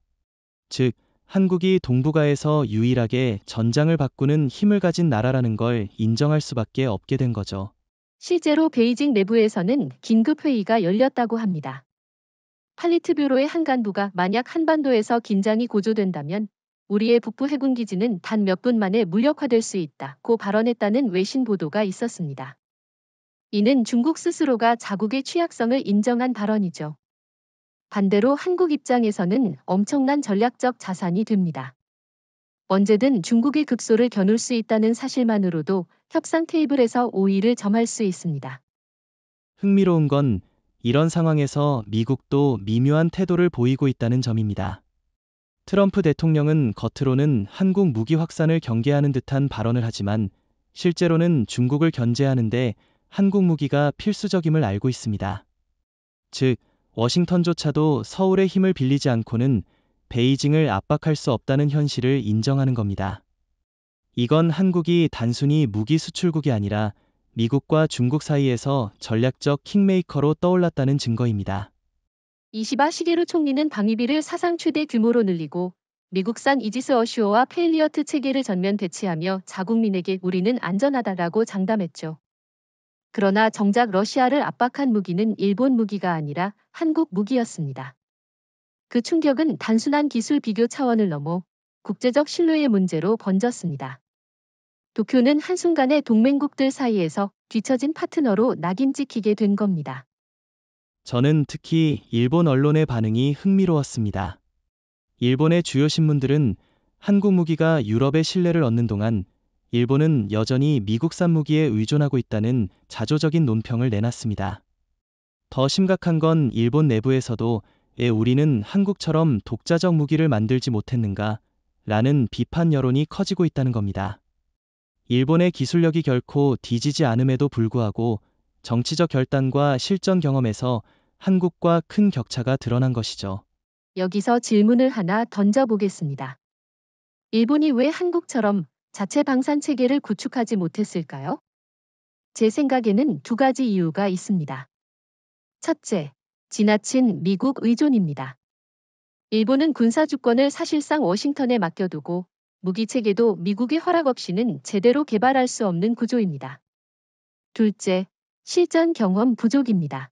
즉, 한국이 동북아에서 유일하게 전장을 바꾸는 힘을 가진 나라라는 걸 인정할 수밖에 없게 된 거죠. 실제로 베이징 내부에서는 긴급 회의가 열렸다고 합니다. 팔리트뷰로의 한 간부가 만약 한반도에서 긴장이 고조된다면 우리의 북부 해군 기지는 단 몇 분 만에 무력화될 수 있다고 발언했다는 외신 보도가 있었습니다. 이는 중국 스스로가 자국의 취약성을 인정한 발언이죠. 반대로 한국 입장에서는 엄청난 전략적 자산이 됩니다. 언제든 중국의 급소를 겨눌 수 있다는 사실만으로도 협상 테이블에서 우위를 점할 수 있습니다. 흥미로운 건 이런 상황에서 미국도 미묘한 태도를 보이고 있다는 점입니다. 트럼프 대통령은 겉으로는 한국 무기 확산을 경계하는 듯한 발언을 하지만 실제로는 중국을 견제하는데 한국 무기가 필수적임을 알고 있습니다. 즉, 워싱턴조차도 서울의 힘을 빌리지 않고는 베이징을 압박할 수 없다는 현실을 인정하는 겁니다. 이건 한국이 단순히 무기 수출국이 아니라 미국과 중국 사이에서 전략적 킹메이커로 떠올랐다는 증거입니다. 이시바 시게루 총리는 방위비를 사상 최대 규모로 늘리고 미국산 이지스 어슈어와 페일리어트 체계를 전면 대치하며 자국민에게 우리는 안전하다라고 장담했죠. 그러나 정작 러시아를 압박한 무기는 일본 무기가 아니라 한국 무기였습니다. 그 충격은 단순한 기술 비교 차원을 넘어 국제적 신뢰의 문제로 번졌습니다. 도쿄는 한순간에 동맹국들 사이에서 뒤처진 파트너로 낙인 찍히게 된 겁니다. 저는 특히 일본 언론의 반응이 흥미로웠습니다. 일본의 주요 신문들은 한국 무기가 유럽의 신뢰를 얻는 동안 일본은 여전히 미국산 무기에 의존하고 있다는 자조적인 논평을 내놨습니다. 더 심각한 건 일본 내부에서도 왜 우리는 한국처럼 독자적 무기를 만들지 못했는가? 라는 비판 여론이 커지고 있다는 겁니다. 일본의 기술력이 결코 뒤지지 않음에도 불구하고 정치적 결단과 실전 경험에서 한국과 큰 격차가 드러난 것이죠. 여기서 질문을 하나 던져보겠습니다. 일본이 왜 한국처럼 자체 방산 체계를 구축하지 못했을까요? 제 생각에는 두 가지 이유가 있습니다. 첫째, 지나친 미국 의존입니다. 일본은 군사 주권을 사실상 워싱턴에 맡겨두고 무기 체계도 미국의 허락 없이는 제대로 개발할 수 없는 구조입니다. 둘째, 실전 경험 부족입니다.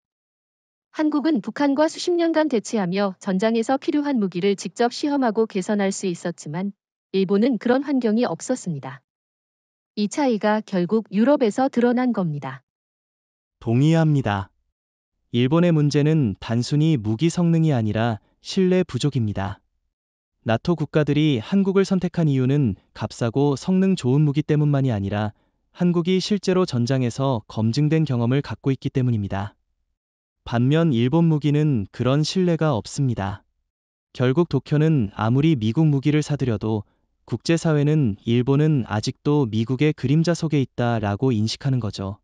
한국은 북한과 수십 년간 대치하며 전장에서 필요한 무기를 직접 시험하고 개선할 수 있었지만 일본은 그런 환경이 없었습니다. 이 차이가 결국 유럽에서 드러난 겁니다. 동의합니다. 일본의 문제는 단순히 무기 성능이 아니라 신뢰 부족입니다. 나토 국가들이 한국을 선택한 이유는 값싸고 성능 좋은 무기 때문만이 아니라 한국이 실제로 전장에서 검증된 경험을 갖고 있기 때문입니다. 반면 일본 무기는 그런 신뢰가 없습니다. 결국 도쿄는 아무리 미국 무기를 사들여도 국제사회는 일본은 아직도 미국의 그림자 속에 있다라고 인식하는 거죠.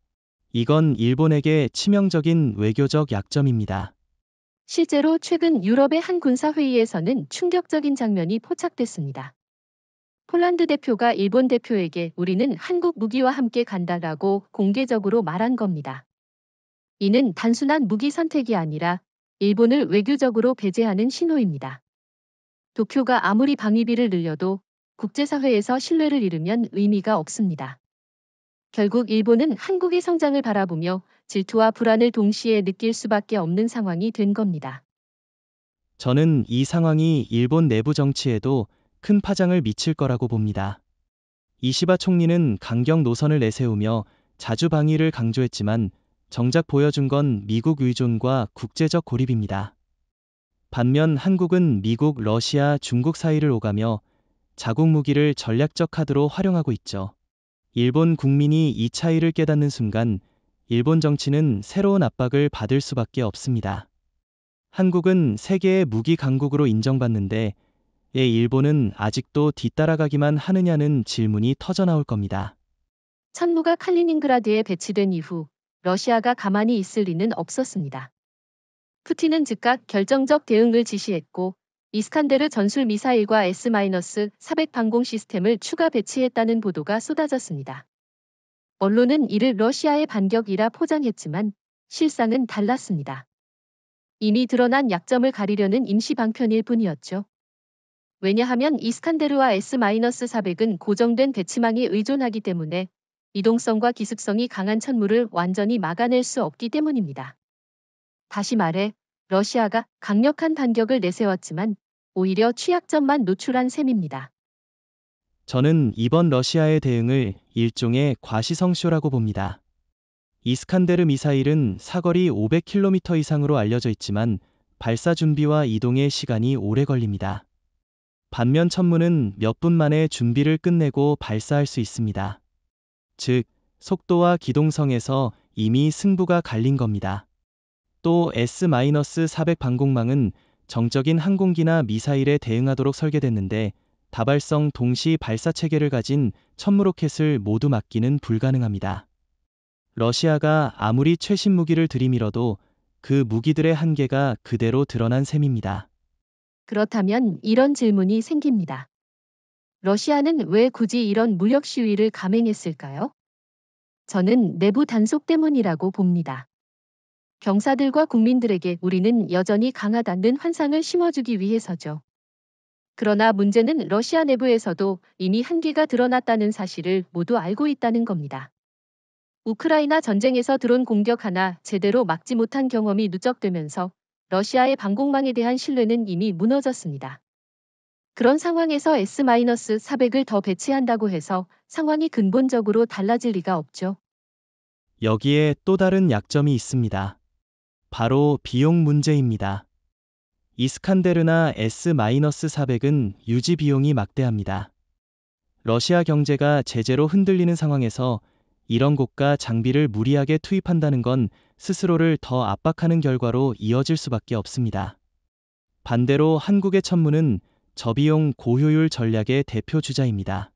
이건 일본에게 치명적인 외교적 약점입니다. 실제로 최근 유럽의 한 군사회의에서는 충격적인 장면이 포착됐습니다. 폴란드 대표가 일본 대표에게 우리는 한국 무기와 함께 간다라고 공개적으로 말한 겁니다. 이는 단순한 무기 선택이 아니라 일본을 외교적으로 배제하는 신호입니다. 도쿄가 아무리 방위비를 늘려도 국제사회에서 신뢰를 잃으면 의미가 없습니다. 결국 일본은 한국의 성장을 바라보며 질투와 불안을 동시에 느낄 수밖에 없는 상황이 된 겁니다. 저는 이 상황이 일본 내부 정치에도 큰 파장을 미칠 거라고 봅니다. 이시바 총리는 강경 노선을 내세우며 자주 방위를 강조했지만 정작 보여준 건 미국 의존과 국제적 고립입니다. 반면 한국은 미국, 러시아, 중국 사이를 오가며 자국 무기를 전략적 카드로 활용하고 있죠. 일본 국민이 이 차이를 깨닫는 순간 일본 정치는 새로운 압박을 받을 수밖에 없습니다. 한국은 세계의 무기 강국으로 인정받는데 일본은 아직도 뒤따라가기만 하느냐는 질문이 터져나올 겁니다. 천무가 칼리닝그라드에 배치된 이후 러시아가 가만히 있을 리는 없었습니다. 푸틴은 즉각 결정적 대응을 지시했고 이스칸데르 전술 미사일과 S-400 방공 시스템을 추가 배치했다는 보도가 쏟아졌습니다. 언론은 이를 러시아의 반격이라 포장했지만 실상은 달랐습니다. 이미 드러난 약점을 가리려는 임시 방편일 뿐이었죠. 왜냐하면 이스칸데르와 S-400은 고정된 배치망에 의존하기 때문에 이동성과 기습성이 강한 천무를 완전히 막아낼 수 없기 때문입니다. 다시 말해 러시아가 강력한 반격을 내세웠지만 오히려 취약점만 노출한 셈입니다. 저는 이번 러시아의 대응을 일종의 과시성쇼라고 봅니다. 이스칸데르 미사일은 사거리 500km 이상으로 알려져 있지만 발사 준비와 이동의 시간이 오래 걸립니다. 반면 천무는 몇 분 만에 준비를 끝내고 발사할 수 있습니다. 즉, 속도와 기동성에서 이미 승부가 갈린 겁니다. 또 S-400 방공망은 정적인 항공기나 미사일에 대응하도록 설계됐는데 다발성 동시 발사 체계를 가진 천무 로켓을 모두 막기는 불가능합니다. 러시아가 아무리 최신 무기를 들이밀어도 그 무기들의 한계가 그대로 드러난 셈입니다. 그렇다면 이런 질문이 생깁니다. 러시아는 왜 굳이 이런 무력 시위를 감행했을까요? 저는 내부 단속 때문이라고 봅니다. 경사들과 국민들에게 우리는 여전히 강하다는 환상을 심어주기 위해서죠. 그러나 문제는 러시아 내부에서도 이미 한계가 드러났다는 사실을 모두 알고 있다는 겁니다. 우크라이나 전쟁에서 드론 공격 하나 제대로 막지 못한 경험이 누적되면서 러시아의 방공망에 대한 신뢰는 이미 무너졌습니다. 그런 상황에서 S-400을 더 배치한다고 해서 상황이 근본적으로 달라질 리가 없죠. 여기에 또 다른 약점이 있습니다. 바로 비용 문제입니다. 이스칸데르나 S-400은 유지 비용이 막대합니다. 러시아 경제가 제재로 흔들리는 상황에서 이런 고가 장비를 무리하게 투입한다는 건 스스로를 더 압박하는 결과로 이어질 수밖에 없습니다. 반대로 한국의 천무는 저비용 고효율 전략의 대표 주자입니다.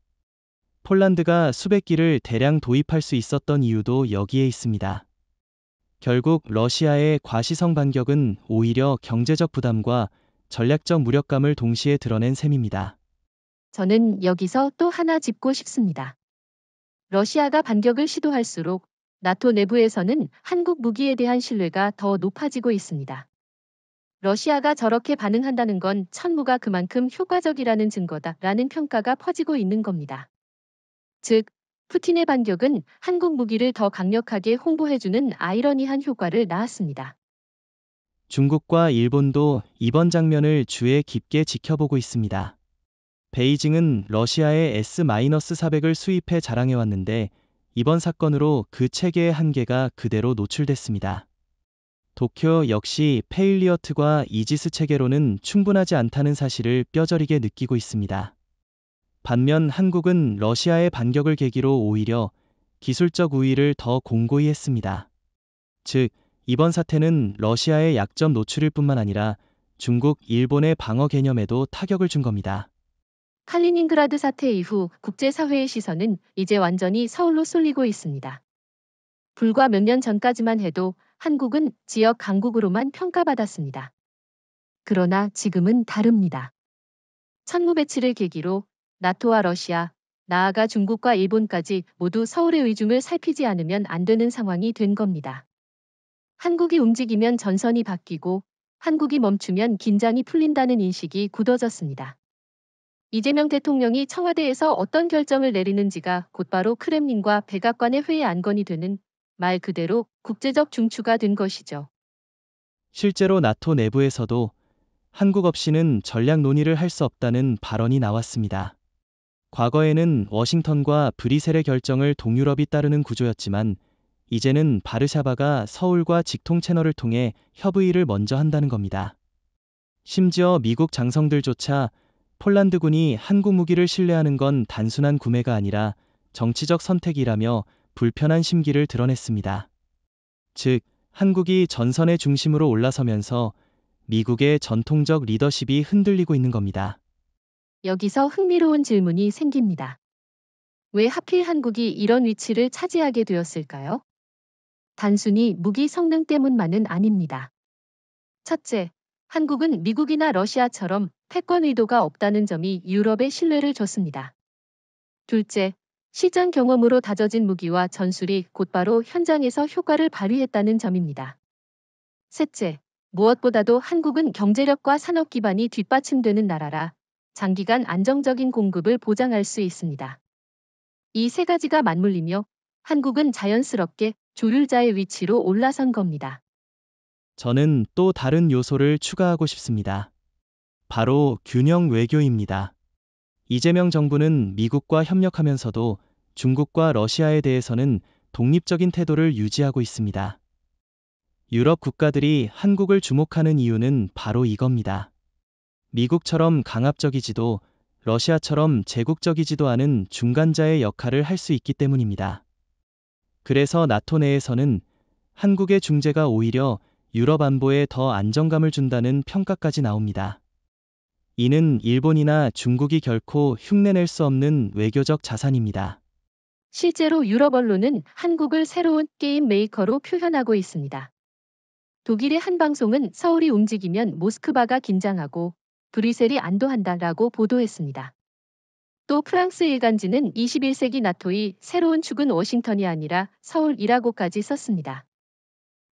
폴란드가 수백 기를 대량 도입할 수 있었던 이유도 여기에 있습니다. 결국 러시아의 과시성 반격은 오히려 경제적 부담과 전략적 무력감을 동시에 드러낸 셈입니다. 저는 여기서 또 하나 짚고 싶습니다. 러시아가 반격을 시도할수록 나토 내부에서는 한국 무기에 대한 신뢰가 더 높아지고 있습니다. 러시아가 저렇게 반응한다는 건 천무가 그만큼 효과적이라는 증거다라는 평가가 퍼지고 있는 겁니다. 즉, 푸틴의 반격은 한국 무기를 더 강력하게 홍보해주는 아이러니한 효과를 낳았습니다. 중국과 일본도 이번 장면을 주의 깊게 지켜보고 있습니다. 베이징은 러시아의 S-400을 수입해 자랑해왔는데 이번 사건으로 그 체계의 한계가 그대로 노출됐습니다. 도쿄 역시 페일리어트과 이지스 체계로는 충분하지 않다는 사실을 뼈저리게 느끼고 있습니다. 반면 한국은 러시아의 반격을 계기로 오히려 기술적 우위를 더 공고히 했습니다. 즉, 이번 사태는 러시아의 약점 노출일 뿐만 아니라 중국, 일본의 방어 개념에도 타격을 준 겁니다. 칼리닝그라드 사태 이후 국제사회의 시선은 이제 완전히 서울로 쏠리고 있습니다. 불과 몇 년 전까지만 해도 한국은 지역 강국으로만 평가받았습니다. 그러나 지금은 다릅니다. 천무 배치를 계기로 나토와 러시아, 나아가 중국과 일본까지 모두 서울의 의중을 살피지 않으면 안 되는 상황이 된 겁니다. 한국이 움직이면 전선이 바뀌고 한국이 멈추면 긴장이 풀린다는 인식이 굳어졌습니다. 이재명 대통령이 청와대에서 어떤 결정을 내리는지가 곧바로 크렘린과 백악관의 회의 안건이 되는 말 그대로 국제적 중추가 된 것이죠. 실제로 나토 내부에서도 한국 없이는 전략 논의를 할 수 없다는 발언이 나왔습니다. 과거에는 워싱턴과 브뤼셀의 결정을 동유럽이 따르는 구조였지만 이제는 바르샤바가 서울과 직통 채널을 통해 협의를 먼저 한다는 겁니다. 심지어 미국 장성들조차 폴란드군이 한국 무기를 신뢰하는 건 단순한 구매가 아니라 정치적 선택이라며 불편한 심기를 드러냈습니다. 즉, 한국이 전선의 중심으로 올라서면서 미국의 전통적 리더십이 흔들리고 있는 겁니다. 여기서 흥미로운 질문이 생깁니다. 왜 하필 한국이 이런 위치를 차지하게 되었을까요? 단순히 무기 성능 때문만은 아닙니다. 첫째, 한국은 미국이나 러시아처럼 패권 의도가 없다는 점이 유럽에 신뢰를 줬습니다. 둘째, 실전 경험으로 다져진 무기와 전술이 곧바로 현장에서 효과를 발휘했다는 점입니다. 셋째, 무엇보다도 한국은 경제력과 산업 기반이 뒷받침되는 나라라 장기간 안정적인 공급을 보장할 수 있습니다. 이 세 가지가 맞물리며 한국은 자연스럽게 조율자의 위치로 올라선 겁니다. 저는 또 다른 요소를 추가하고 싶습니다. 바로 균형 외교입니다. 이재명 정부는 미국과 협력하면서도 중국과 러시아에 대해서는 독립적인 태도를 유지하고 있습니다. 유럽 국가들이 한국을 주목하는 이유는 바로 이겁니다. 미국처럼 강압적이지도 러시아처럼 제국적이지도 않은 중간자의 역할을 할 수 있기 때문입니다. 그래서 나토 내에서는 한국의 중재가 오히려 유럽 안보에 더 안정감을 준다는 평가까지 나옵니다. 이는 일본이나 중국이 결코 흉내낼 수 없는 외교적 자산입니다. 실제로 유럽 언론은 한국을 새로운 게임 메이커로 표현하고 있습니다. 독일의 한 방송은 서울이 움직이면 모스크바가 긴장하고 브뤼셀이 안도한다라고 보도했습니다. 또 프랑스 일간지는 21세기 나토의 새로운 축은 워싱턴이 아니라 서울이라고까지 썼습니다.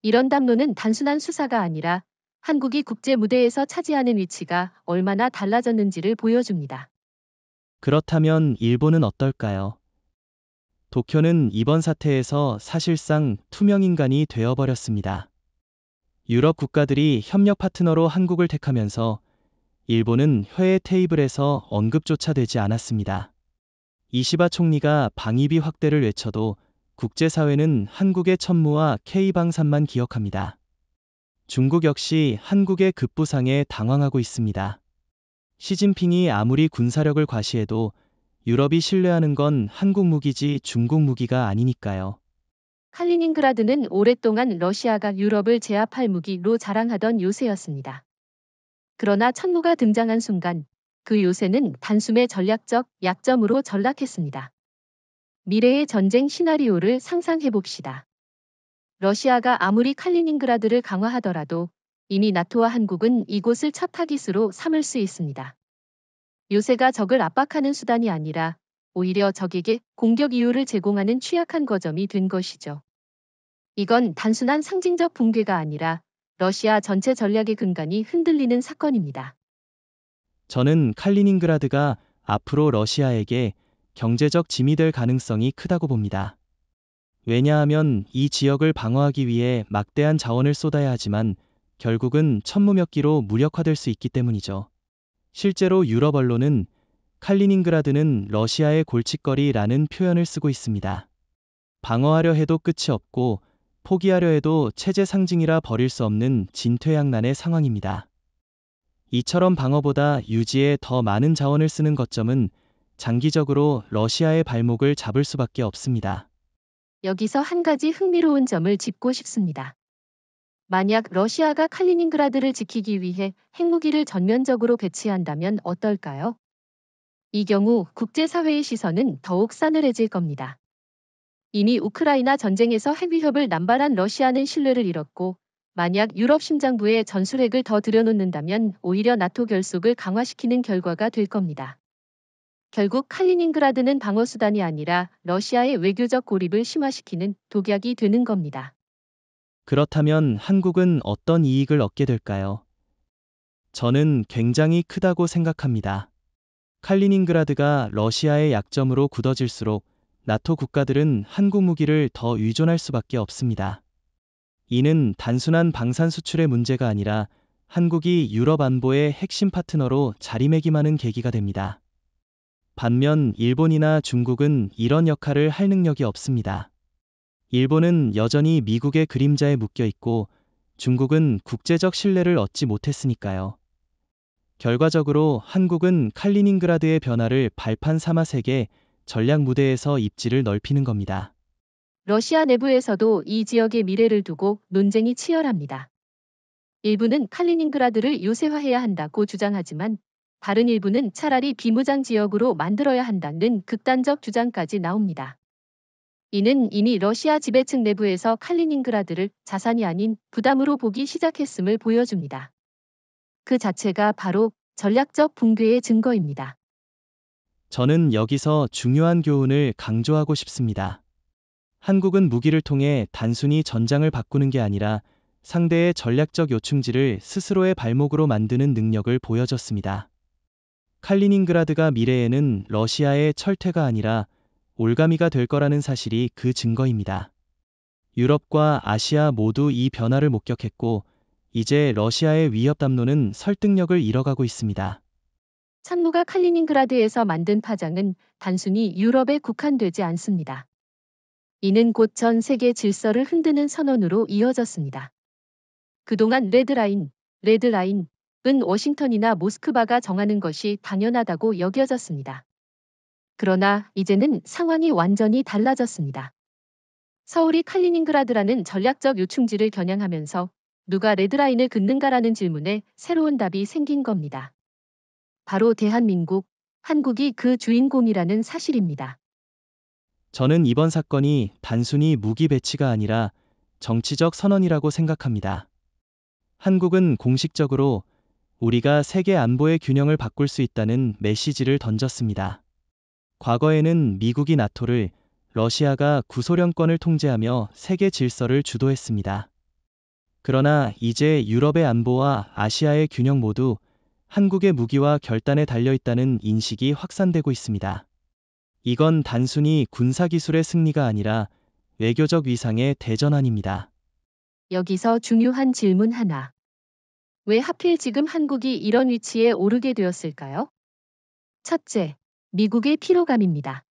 이런 담론은 단순한 수사가 아니라 한국이 국제 무대에서 차지하는 위치가 얼마나 달라졌는지를 보여줍니다. 그렇다면 일본은 어떨까요? 도쿄는 이번 사태에서 사실상 투명인간이 되어버렸습니다. 유럽 국가들이 협력 파트너로 한국을 택하면서 일본은 회의 테이블에서 언급조차 되지 않았습니다. 이시바 총리가 방위비 확대를 외쳐도 국제사회는 한국의 천무와 K방산만 기억합니다. 중국 역시 한국의 급부상에 당황하고 있습니다. 시진핑이 아무리 군사력을 과시해도 유럽이 신뢰하는 건 한국 무기지 중국 무기가 아니니까요. 칼리닝그라드는 오랫동안 러시아가 유럽을 제압할 무기로 자랑하던 요새였습니다. 그러나 천무가 등장한 순간 그 요새는 단숨에 전략적 약점으로 전락했습니다. 미래의 전쟁 시나리오를 상상해 봅시다. 러시아가 아무리 칼리닝그라드를 강화하더라도 이미 나토와 한국은 이곳을 첫 타깃으로 삼을 수 있습니다. 요새가 적을 압박하는 수단이 아니라 오히려 적에게 공격 이유를 제공하는 취약한 거점이 된 것이죠. 이건 단순한 상징적 붕괴가 아니라 러시아 전체 전략의 근간이 흔들리는 사건입니다. 저는 칼리닝그라드가 앞으로 러시아에게 경제적 짐이 될 가능성이 크다고 봅니다. 왜냐하면 이 지역을 방어하기 위해 막대한 자원을 쏟아야 하지만 결국은 천무 몇 기로 무력화될 수 있기 때문이죠. 실제로 유럽 언론은 칼리닝그라드는 러시아의 골칫거리라는 표현을 쓰고 있습니다. 방어하려 해도 끝이 없고 포기하려 해도 체제 상징이라 버릴 수 없는 진퇴양난의 상황입니다. 이처럼 방어보다 유지에 더 많은 자원을 쓰는 거점은 장기적으로 러시아의 발목을 잡을 수밖에 없습니다. 여기서 한 가지 흥미로운 점을 짚고 싶습니다. 만약 러시아가 칼리닝그라드를 지키기 위해 핵무기를 전면적으로 배치한다면 어떨까요? 이 경우 국제사회의 시선은 더욱 싸늘해질 겁니다. 이미 우크라이나 전쟁에서 핵위협을 남발한 러시아는 신뢰를 잃었고 만약 유럽 심장부에 전술핵을 더 들여놓는다면 오히려 나토 결속을 강화시키는 결과가 될 겁니다. 결국 칼리닝그라드는 방어수단이 아니라 러시아의 외교적 고립을 심화시키는 독약이 되는 겁니다. 그렇다면 한국은 어떤 이익을 얻게 될까요? 저는 굉장히 크다고 생각합니다. 칼리닝그라드가 러시아의 약점으로 굳어질수록 나토 국가들은 한국 무기를 더 의존할 수밖에 없습니다. 이는 단순한 방산 수출의 문제가 아니라 한국이 유럽 안보의 핵심 파트너로 자리매김하는 계기가 됩니다. 반면 일본이나 중국은 이런 역할을 할 능력이 없습니다. 일본은 여전히 미국의 그림자에 묶여 있고 중국은 국제적 신뢰를 얻지 못했으니까요. 결과적으로 한국은 칼리닝그라드의 변화를 발판 삼아 세계 전략 무대에서 입지를 넓히는 겁니다. 러시아 내부에서도 이 지역의 미래를 두고 논쟁이 치열합니다. 일부는 칼리닝그라드를 요새화해야 한다고 주장하지만 다른 일부는 차라리 비무장 지역으로 만들어야 한다는 극단적 주장까지 나옵니다. 이는 이미 러시아 지배층 내부에서 칼리닝그라드를 자산이 아닌 부담으로 보기 시작했음을 보여줍니다. 그 자체가 바로 전략적 붕괴의 증거입니다. 저는 여기서 중요한 교훈을 강조하고 싶습니다. 한국은 무기를 통해 단순히 전장을 바꾸는 게 아니라 상대의 전략적 요충지를 스스로의 발목으로 만드는 능력을 보여줬습니다. 칼리닝그라드가 미래에는 러시아의 철퇴가 아니라 올가미가 될 거라는 사실이 그 증거입니다. 유럽과 아시아 모두 이 변화를 목격했고, 이제 러시아의 위협 담론은 설득력을 잃어가고 있습니다. 참모가 칼리닝그라드에서 만든 파장은 단순히 유럽에 국한되지 않습니다. 이는 곧 전 세계 질서를 흔드는 선언으로 이어졌습니다. 그동안 레드라인은 워싱턴이나 모스크바가 정하는 것이 당연하다고 여겨졌습니다. 그러나 이제는 상황이 완전히 달라졌습니다. 서울이 칼리닝그라드라는 전략적 요충지를 겨냥하면서 누가 레드라인을 긋는가라는 질문에 새로운 답이 생긴 겁니다. 바로 대한민국, 한국이 그 주인공이라는 사실입니다. 저는 이번 사건이 단순히 무기 배치가 아니라 정치적 선언이라고 생각합니다. 한국은 공식적으로 우리가 세계 안보의 균형을 바꿀 수 있다는 메시지를 던졌습니다. 과거에는 미국이 나토를, 러시아가 구소련권을 통제하며 세계 질서를 주도했습니다. 그러나 이제 유럽의 안보와 아시아의 균형 모두 한국의 무기와 결단에 달려있다는 인식이 확산되고 있습니다. 이건 단순히 군사기술의 승리가 아니라 외교적 위상의 대전환입니다. 여기서 중요한 질문 하나. 왜 하필 지금 한국이 이런 위치에 오르게 되었을까요? 첫째, 미국의 피로감입니다.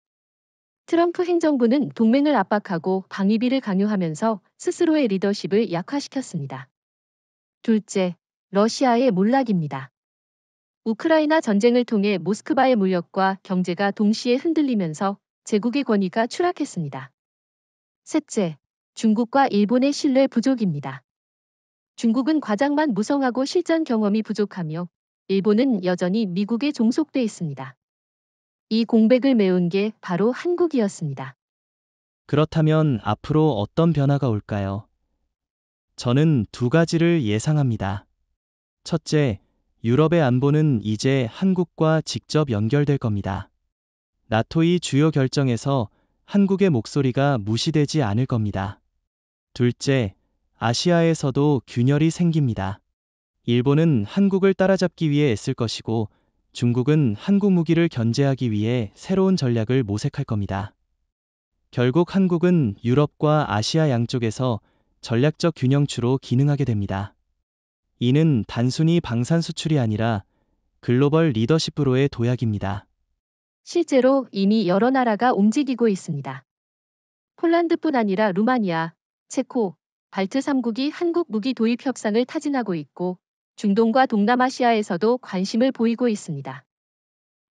트럼프 행정부는 동맹을 압박하고 방위비를 강요하면서 스스로의 리더십을 약화시켰습니다. 둘째, 러시아의 몰락입니다. 우크라이나 전쟁을 통해 모스크바의 무력과 경제가 동시에 흔들리면서 제국의 권위가 추락했습니다. 셋째, 중국과 일본의 신뢰 부족입니다. 중국은 과장만 무성하고 실전 경험이 부족하며 일본은 여전히 미국에 종속돼 있습니다. 이 공백을 메운 게 바로 한국이었습니다. 그렇다면 앞으로 어떤 변화가 올까요? 저는 두 가지를 예상합니다. 첫째, 유럽의 안보는 이제 한국과 직접 연결될 겁니다. 나토의 주요 결정에서 한국의 목소리가 무시되지 않을 겁니다. 둘째, 아시아에서도 균열이 생깁니다. 일본은 한국을 따라잡기 위해 애쓸 것이고, 중국은 한국 무기를 견제하기 위해 새로운 전략을 모색할 겁니다. 결국 한국은 유럽과 아시아 양쪽에서 전략적 균형추로 기능하게 됩니다. 이는 단순히 방산 수출이 아니라 글로벌 리더십으로의 도약입니다. 실제로 이미 여러 나라가 움직이고 있습니다. 폴란드뿐 아니라 루마니아, 체코, 발트 3국이 한국 무기 도입 협상을 타진하고 있고 중동과 동남아시아에서도 관심을 보이고 있습니다.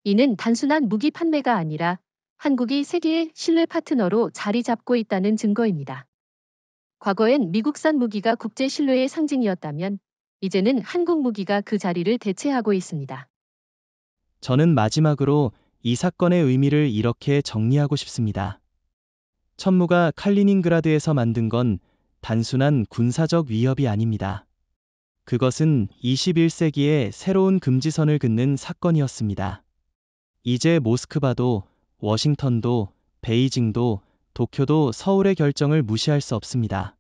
이는 단순한 무기 판매가 아니라 한국이 세계의 신뢰 파트너로 자리 잡고 있다는 증거입니다. 과거엔 미국산 무기가 국제 신뢰의 상징이었다면 이제는 한국 무기가 그 자리를 대체하고 있습니다. 저는 마지막으로 이 사건의 의미를 이렇게 정리하고 싶습니다. 천무가 칼리닝그라드에서 만든 건 단순한 군사적 위협이 아닙니다. 그것은 21세기의 새로운 금지선을 긋는 사건이었습니다. 이제 모스크바도, 워싱턴도, 베이징도, 도쿄도 서울의 결정을 무시할 수 없습니다.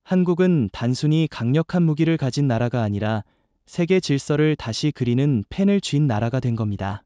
한국은 단순히 강력한 무기를 가진 나라가 아니라 세계 질서를 다시 그리는 펜을 쥔 나라가 된 겁니다.